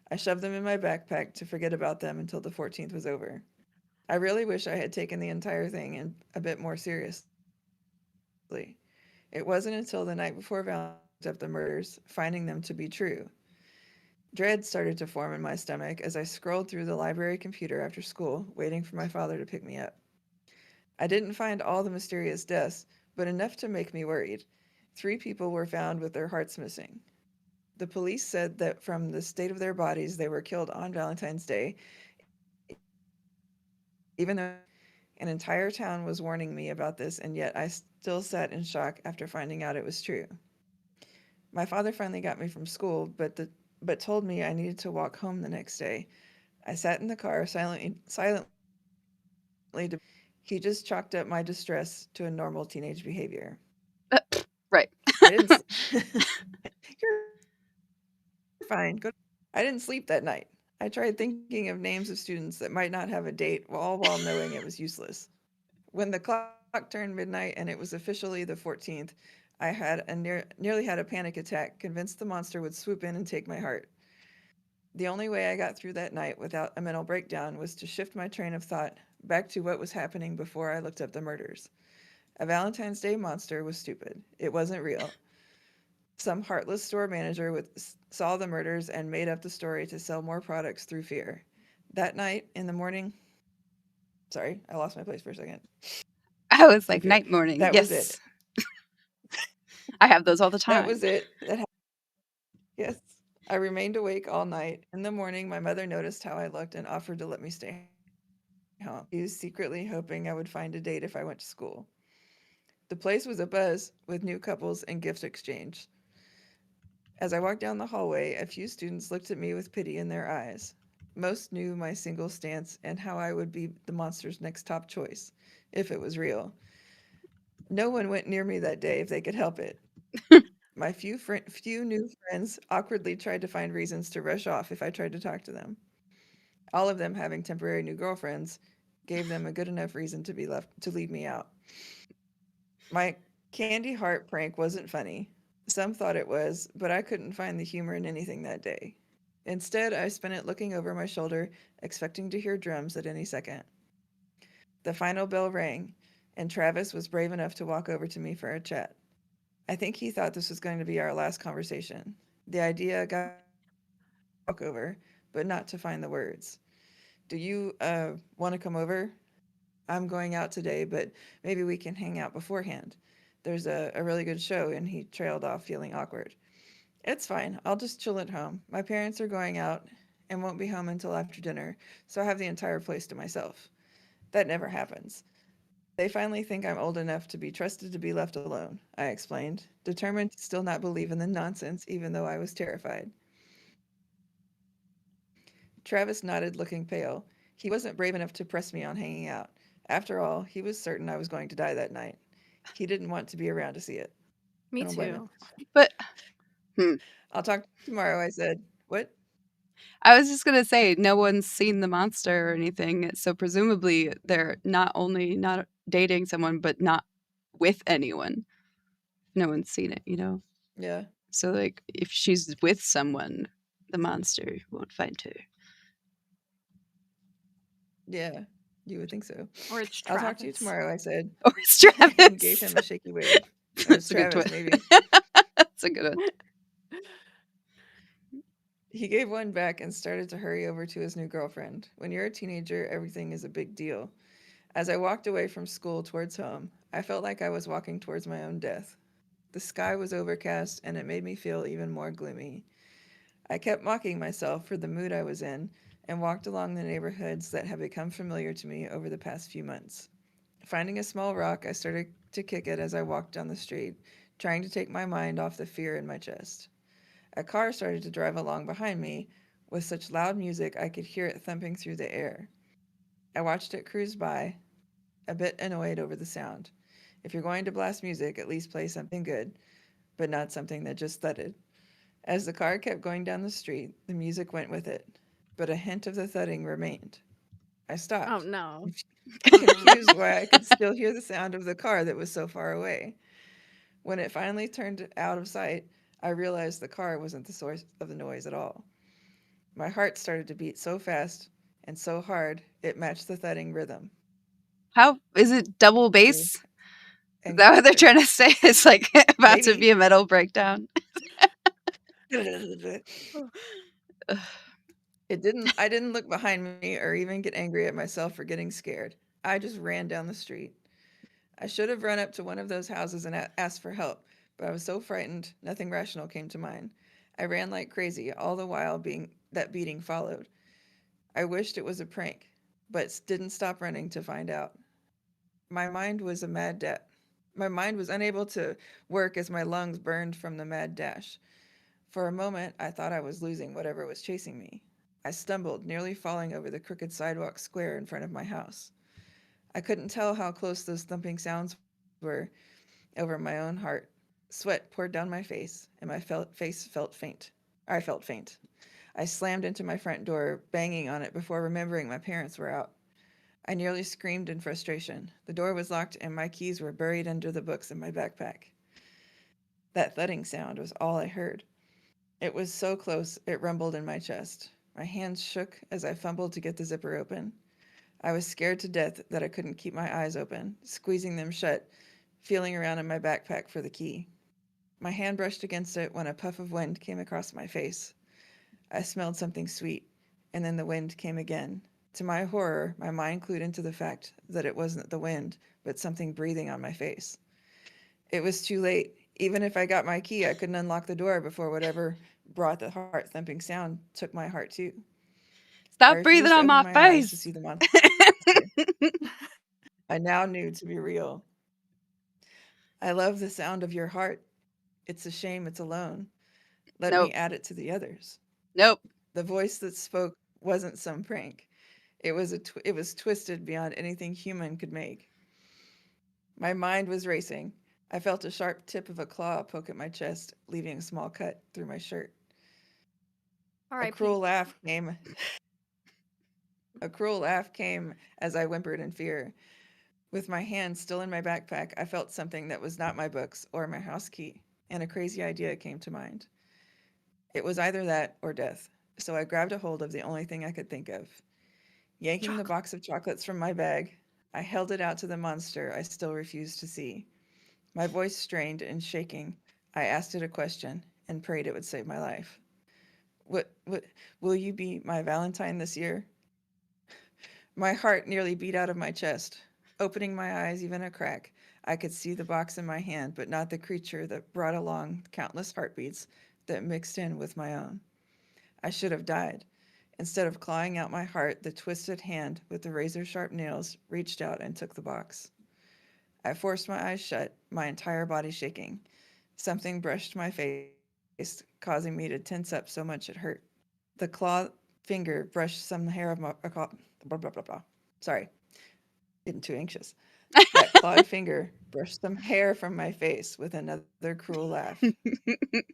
I shoved them in my backpack to forget about them until the 14th was over. I really wish I had taken the entire thing a bit more seriously. It wasn't until the night before Valentine Day that I looked up the murders, finding them to be true. Dread started to form in my stomach as I scrolled through the library computer after school, waiting for my father to pick me up. I didn't find all the mysterious deaths, but enough to make me worried. 3 people were found with their hearts missing. The police said that from the state of their bodies, they were killed on Valentine's Day, even though an entire town was warning me about this, and yet I still sat in shock after finding out it was true. My father finally got me from school, but told me I needed to walk home the next day. I sat in the car silently debating. He just chalked up my distress to a normal teenage behavior. Right. I didn't. You're fine. Go to bed. I didn't sleep that night. I tried thinking of names of students that might not have a date, all while knowing it was useless. When the clock turned midnight and it was officially the 14th, I had nearly had a panic attack, convinced the monster would swoop in and take my heart. The only way I got through that night without a mental breakdown was to shift my train of thought back to what was happening before I looked up the murders. A Valentine's Day monster was stupid. It wasn't real. Some heartless store manager saw the murders and made up the story to sell more products through fear. That night, in the morning, sorry, I lost my place for a second. I was Through like, fear. night morning. That was it. Yes. I have those all the That time. was it. Yes. I remained awake all night. In the morning, my mother noticed how I looked and offered to let me stay home. She was secretly hoping I would find a date if I went to school. The place was abuzz with new couples and gift exchange. As I walked down the hallway, a few students looked at me with pity in their eyes. Most knew my single stance and how I would be the monster's next top choice, if it was real. No one went near me that day if they could help it. My few new friends awkwardly tried to find reasons to rush off if I tried to talk to them. All of them having temporary new girlfriends gave them a good enough reason to be left to leave me out. My candy heart prank wasn't funny. Some thought it was, but I couldn't find the humor in anything that day. Instead, I spent it looking over my shoulder, expecting to hear drums at any second. The final bell rang, and Travis was brave enough to walk over to me for a chat. I think he thought this was going to be our last conversation. The idea got me to walk over, but not to find the words. Do you want to come over? I'm going out today, but maybe we can hang out beforehand. There's a really good show, and he trailed off feeling awkward. It's fine. I'll just chill at home. My parents are going out and won't be home until after dinner, so I have the entire place to myself. That never happens. They finally think I'm old enough to be trusted to be left alone, I explained, determined to still not believe in the nonsense, even though I was terrified. Travis nodded, looking pale. He wasn't brave enough to press me on hanging out. After all, he was certain I was going to die that night. He didn't want to be around to see it. I Me don't blame him. too. But hmm, I'll talk to you tomorrow, I said. What? I was just gonna say no one's seen the monster or anything, so presumably they're not only not dating someone, but not with anyone. No one's seen it, you know? Yeah. So, like, if she's with someone, the monster won't find her. Yeah. You would think so. Or it's I'll talk to you Travis. tomorrow, I said, Or it's and gave Travis. him a shaky wave. Or it's That's a good Travis, twist. maybe. That's a good one. He gave one back and started to hurry over to his new girlfriend. When you're a teenager, everything is a big deal. As I walked away from school towards home, I felt like I was walking towards my own death. The sky was overcast, and it made me feel even more gloomy. I kept mocking myself for the mood I was in and walked along the neighborhoods that had become familiar to me over the past few months. Finding a small rock, I started to kick it as I walked down the street, trying to take my mind off the fear in my chest. A car started to drive along behind me with such loud music I could hear it thumping through the air. I watched it cruise by, a bit annoyed over the sound. If you're going to blast music, at least play something good, but not something that just thudded. As the car kept going down the street, the music went with it, but a hint of the thudding remained. I Oh stopped, no. confused why I could still hear the sound of the car that was so far away. When it finally turned out of sight, I realized the car wasn't the source of the noise at all. My heart started to beat so fast and so hard it matched the thudding rhythm. How is it double Clear bass? Is and that what they're clear. trying to say? It's like about to Maybe. be a metal breakdown. It Ugh. didn't I didn't look behind me or even get angry at myself for getting scared. I just ran down the street. I should have run up to one of those houses and asked for help, but I was so frightened, nothing rational came to mind. I ran like crazy, all the while being that beating followed. I wished it was a prank, but didn't stop running to find out. My mind was a mad da- My mind was unable to work as my lungs burned from the mad dash. For a moment, I thought I was losing whatever was chasing me. I stumbled, nearly falling over the crooked sidewalk square in front of my house. I couldn't tell how close those thumping sounds were over my own heart. Sweat poured down my face, and my face felt faint. I felt faint. I slammed into my front door, banging on it before remembering my parents were out. I nearly screamed in frustration. The door was locked, and my keys were buried under the books in my backpack. That thudding sound was all I heard. It was so close, it rumbled in my chest. My hands shook as I fumbled to get the zipper open. I was scared to death that I couldn't keep my eyes open, squeezing them shut, feeling around in my backpack for the key. My hand brushed against it when a puff of wind came across my face. I smelled something sweet, and then the wind came again. To my horror, my mind clued into the fact that it wasn't the wind, but something breathing on my face. It was too late. Even if I got my key, I couldn't unlock the door before whatever brought the heart thumping sound took my heart too. I Stop breathing refused to on open my my eyes to face. see the monster I now knew to be real. I love the sound of your heart. It's a shame it's alone. Let me Nope. add it to the others. Nope. The voice that spoke wasn't some prank. It was twisted beyond anything human could make. My mind was racing. I felt a sharp tip of a claw poke at my chest, leaving a small cut through my shirt. A R.I.P. cruel laugh came. A cruel laugh came as I whimpered in fear. With my hand still in my backpack, I felt something that was not my books or my house key, and a crazy idea came to mind. It was either that or death, so I grabbed a hold of the only thing I could think of. Yanking the Chocolate. box of chocolates from my bag, I held it out to the monster I still refused to see. My voice strained and shaking, I asked it a question and prayed it would save my life. What, will you be my Valentine this year? My heart nearly beat out of my chest. Opening my eyes even a crack, I could see the box in my hand, but not the creature that brought along countless heartbeats that mixed in with my own. I should have died. Instead of clawing out my heart, the twisted hand with the razor sharp nails reached out and took the box. I forced my eyes shut, my entire body shaking. Something brushed my face, causing me to tense up so much it hurt. The claw finger brushed some hair of my blah blah blah blah. Sorry, getting too anxious. That clawed finger brushed some hair from my face with another cruel laugh.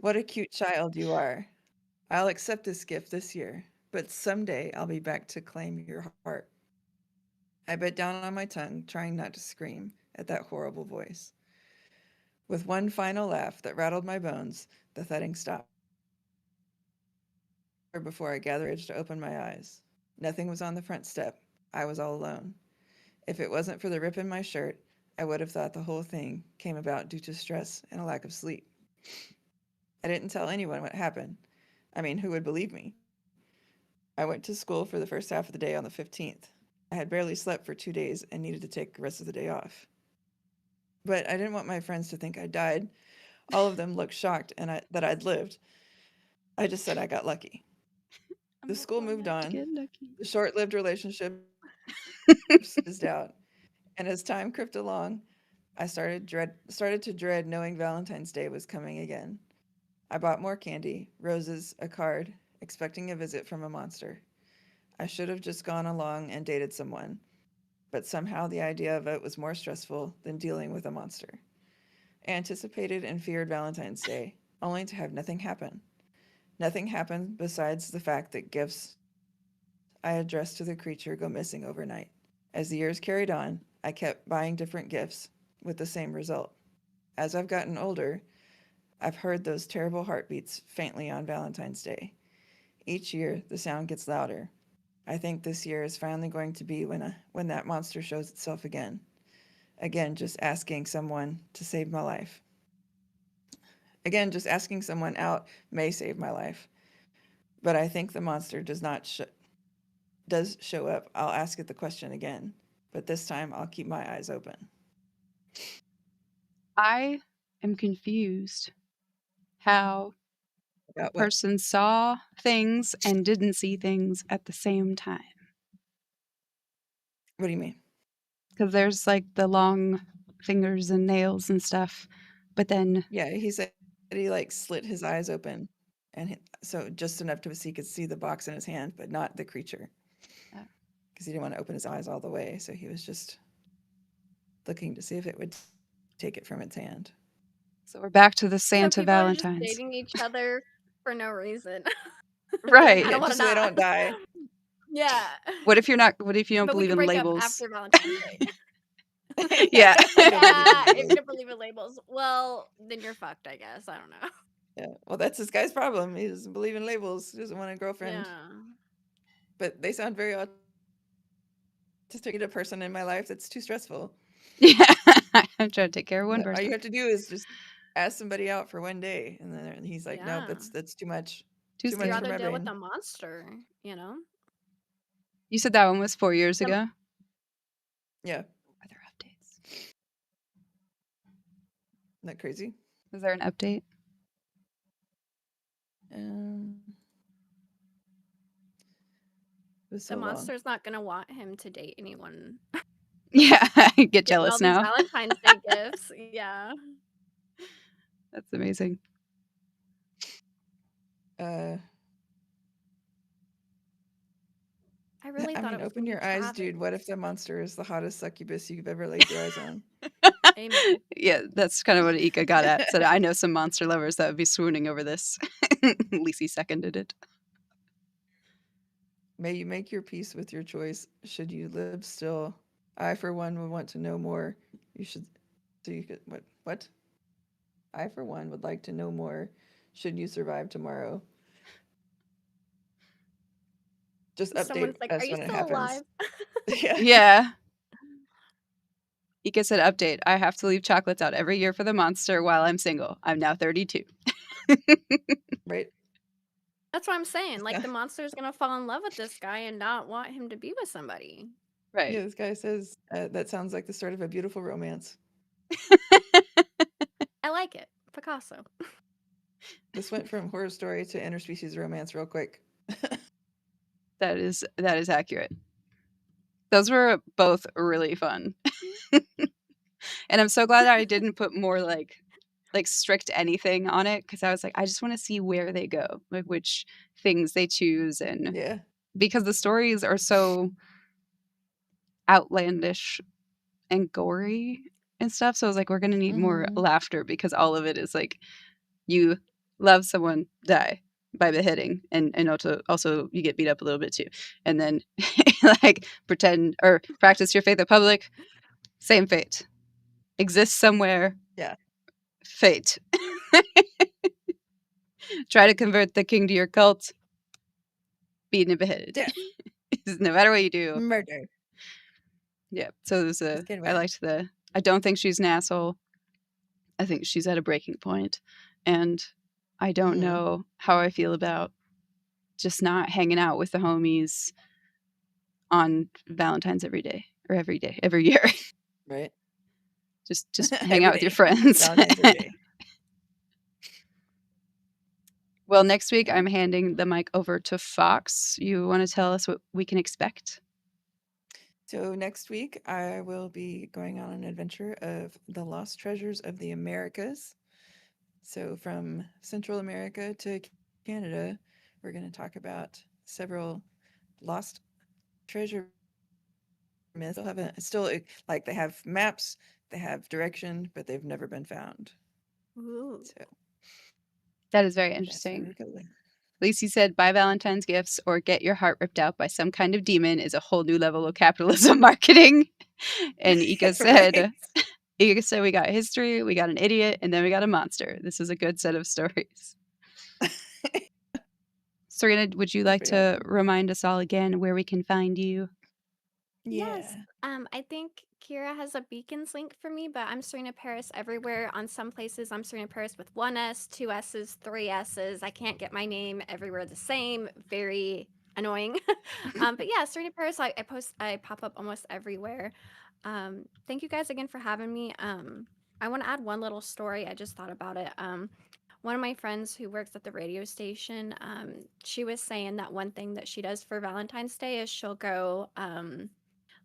What a cute child you are. I'll accept this gift this year, but someday I'll be back to claim your heart. I bit down on my tongue, trying not to scream at that horrible voice. With one final laugh that rattled my bones, the thudding stopped. Before I gathered courage to open my eyes. Nothing was on the front step. I was all alone. If it wasn't for the rip in my shirt, I would have thought the whole thing came about due to stress and a lack of sleep. I didn't tell anyone what happened. I mean, who would believe me? I went to school for the first half of the day on the 15th. I had barely slept for 2 days and needed to take the rest of the day off. But I didn't want my friends to think I died. All of them looked shocked that I'd lived. I just said I got lucky. I'm The not school old moved enough to on. get lucky. The short-lived relationships fizzed out, and as time crept along, started to dread knowing Valentine's Day was coming again. I bought more candy, roses, a card, expecting a visit from a monster. I should have just gone along and dated someone, but somehow the idea of it was more stressful than dealing with a monster. I anticipated and feared Valentine's Day, only to have nothing happen. Nothing happened besides the fact that gifts I addressed to the creature go missing overnight. As the years carried on, I kept buying different gifts with the same result. As I've gotten older, I've heard those terrible heartbeats faintly on Valentine's Day. Each year, the sound gets louder. I think this year is finally going to be when that monster shows itself again. Again, just asking someone to save my life. Again, just asking someone out may save my life. But I think the monster does show up. I'll ask it the question again, but this time I'll keep my eyes open. I am confused how a About what? person saw things and didn't see things at the same time. What do you mean? Because there's like the long fingers and nails and stuff, but then Yeah, he said he like slit his eyes open, and so just enough to he could see the box in his hand, but not the creature, uh, because he didn't want to open his eyes all the way. So he was just looking to see if it would take it from its hand. so we're back to the So Santa people are just Valentines. dating each other for no reason. They're like, I Right. don't Yeah, want to just so they die. don't die. Yeah. What if you don't But we believe can in break up labels? after Valentine's Day. Yeah. I don't believe in Yeah, if you labels. don't believe in labels. Well, then you're fucked, I guess. I don't know. Yeah, well, that's this guy's problem. He doesn't believe in labels. He doesn't want a girlfriend. Yeah. But they sound very autistic. I need a person in my life that's too stressful. Yeah. I'm trying to take care of one All you have person. to do is just ask somebody out for one day, and then he's like, "Nope, Yeah. that's too much, Too too You'd much for scary. rather my deal with brain." a monster, you know? You said that one was 4 years Some ago. Yeah, Are there updates? isn't that crazy? Is there an update? Um, it was the so long. monster's not gonna want him to date anyone. Yeah, I get Getting all jealous these now. Valentine's Day gifts. Yeah. That's amazing. Uh, I really I thought mean, it was open gonna be your eyes, Travis. dude. What if the monster is the hottest succubus you've ever laid your eyes on? Amen. Yeah, that's kind of what Ika got at. Said, I know some monster lovers that would be swooning over this. Lisi seconded it. May you make your peace with your choice. Should you live still, I for one would want to know more. You should. So you could what? What? I for one would like to know more. Should you survive tomorrow? Just update Someone's like, "Are us you when it still alive?" happens. Yeah. Yeah. Ika said, update. I have to leave chocolates out every year for the monster while I'm single. I'm now 32. Right. That's what I'm saying. Like Yeah. the monster's gonna fall in love with this guy and not want him to be with somebody. Right. Yeah. This guy says that sounds like the start of a beautiful romance. I like it. Picasso. This went from horror story to interspecies romance real quick. That is accurate. Those were both really fun. And I'm so glad I didn't put more like strict anything on it, because I was like, I just want to see where they go, like which things they choose, and Yeah. because the stories are so outlandish and gory and stuff. So I was like, we're gonna need more Mhm. laughter, because all of it is like you love someone, die by beheading, and also you get beat up a little bit too, and then like pretend or practice your faith in public, same fate, exist somewhere, Yeah. fate. Try to convert the king to your cult, beaten and beheaded. Death. No matter what you do. Murder. Yeah. So there's Just kidding, I man. liked I don't think she's an asshole. I think she's at a breaking point, and I don't Mhm. know how I feel about just not hanging out with the homies on Valentine's every day, every year. Right. just hang Every out with your day. friends. Valentine's every day. Well, next week Okay. I'm handing the mic over to Fox. You want to tell us what we can expect? So next week I will be going on an adventure of the lost treasures of the Americas. So from Central America to Canada, we're going to talk about several lost treasure myths. Still haven't still like they have maps, they have direction, but they've never been found. Ooh. So That is very that's where interesting. we're going. Lacey said, buy Valentine's gifts or get your heart ripped out by some kind of demon is a whole new level of capitalism marketing. And Right. Ika said, we got history, we got an idiot, and then we got a monster. This is a good set of stories. Serena, would you That's like pretty to awesome. remind us all again where we can find you? Yes. Yeah. I think Kira has a beacons link for me, but I'm Serena Paris everywhere. On some places, I'm Serena Paris with one S, two S's, three S's. I can't get my name everywhere the same. Very annoying. But yeah, Serena Paris, I pop up almost everywhere. Thank you guys again for having me. I want to add one little story. I just thought about it. One of my friends who works at the radio station, she was saying that one thing that she does for Valentine's Day is she'll go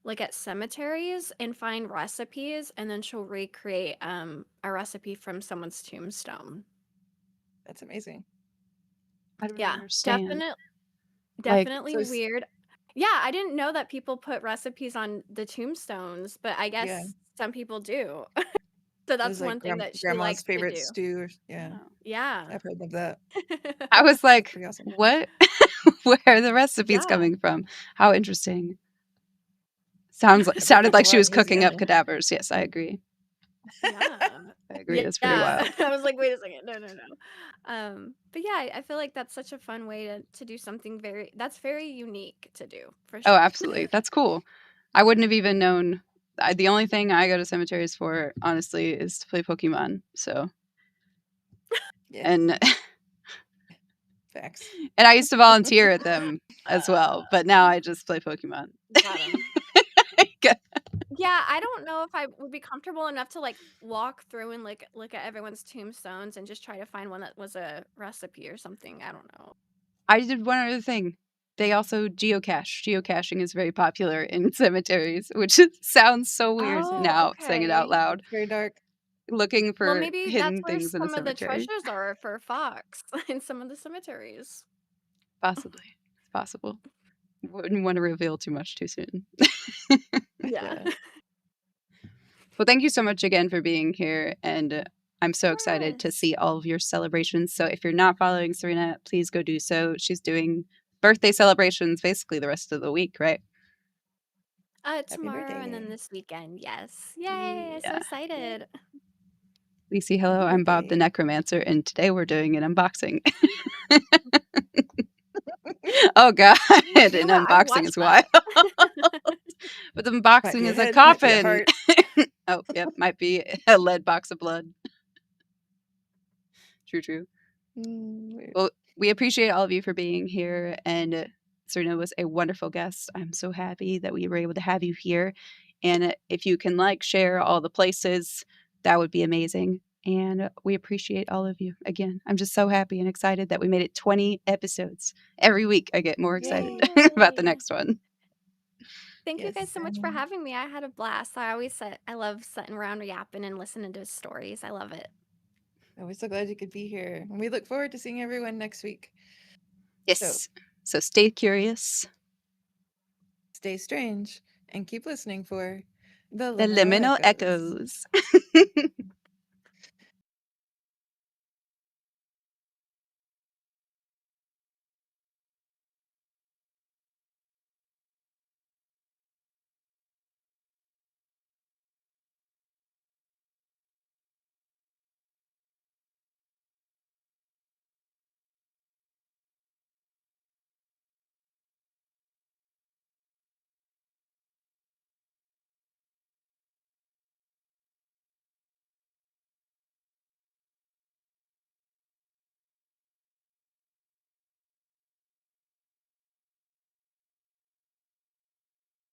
look at cemeteries and find recipes, and then she'll recreate a recipe from someone's tombstone. That's amazing. I don't Yeah, understand. Like, definitely So weird. Yeah, I didn't know that people put recipes on the tombstones, but I yeah, guess some people do. So it that's was like one thing that she grandma's likes to favorite do. stew. Yeah, oh. Yeah. I've heard of that. I was That's like, pretty awesome. what? Where are the recipes Yeah. coming from? How interesting. I bet Sounded there's a like she lot of was cooking up Louisiana. cadavers. Yes, I agree. Yeah. I agree. Yeah. That's pretty wild. I was like, wait a second. No, no, no. But yeah, I feel like that's such a fun way to do something that's very unique to do for Oh, sure. absolutely. That's cool. I wouldn't have even known. The only thing I go to cemeteries for, honestly, is to play Pokemon. So, Yeah, and facts. and I used to volunteer at them as well, but now I just play Pokemon. Got him. Yeah, I don't know if I would be comfortable enough to like walk through and look at everyone's tombstones and just try to find one that was a recipe or something. I don't know. I did one other thing. They also geocache. Geocaching is very popular in cemeteries, which sounds so weird Oh, now saying it out okay. loud. It's very dark. Looking Well, for maybe that's hidden where things in a some of the cemetery. treasures are for Fox in some of the cemeteries. Possibly. It's possible. Wouldn't want to reveal too much too soon. Yeah. Yeah. Well, thank you so much again for being here. And I'm so excited to Yes. see all of your celebrations. So if you're not following Serena, please go do so. She's doing birthday celebrations basically the rest of the week, right? Happy Tomorrow and then birthday. this weekend. Yes. Yay. I'm so Yeah. excited. Lacey, hello. Happy I'm Bob the birthday. Necromancer, and today we're doing an unboxing. Oh, God. You know An what? I've unboxing is watched wild. that. But the Might unboxing be a is a head, might be a coffin. heart. Oh, yep. Might be a lead box of blood. True. Weird. Well, we appreciate all of you for being here. And Serena was a wonderful guest. I'm so happy that we were able to have you here. And if you can share all the places, that would be amazing. And we appreciate all of you. Again, I'm just so happy and excited that we made it 20 episodes. Every week I get more excited about the Yay. next one. Thank you Yes. guys so much for having me. I had a blast. I love sitting around yapping and listening to stories. I love it. We're so glad you could be here. And we look forward to seeing everyone next week. Yes. So stay curious. Stay strange and keep listening for the The liminal liminal echoes. echoes.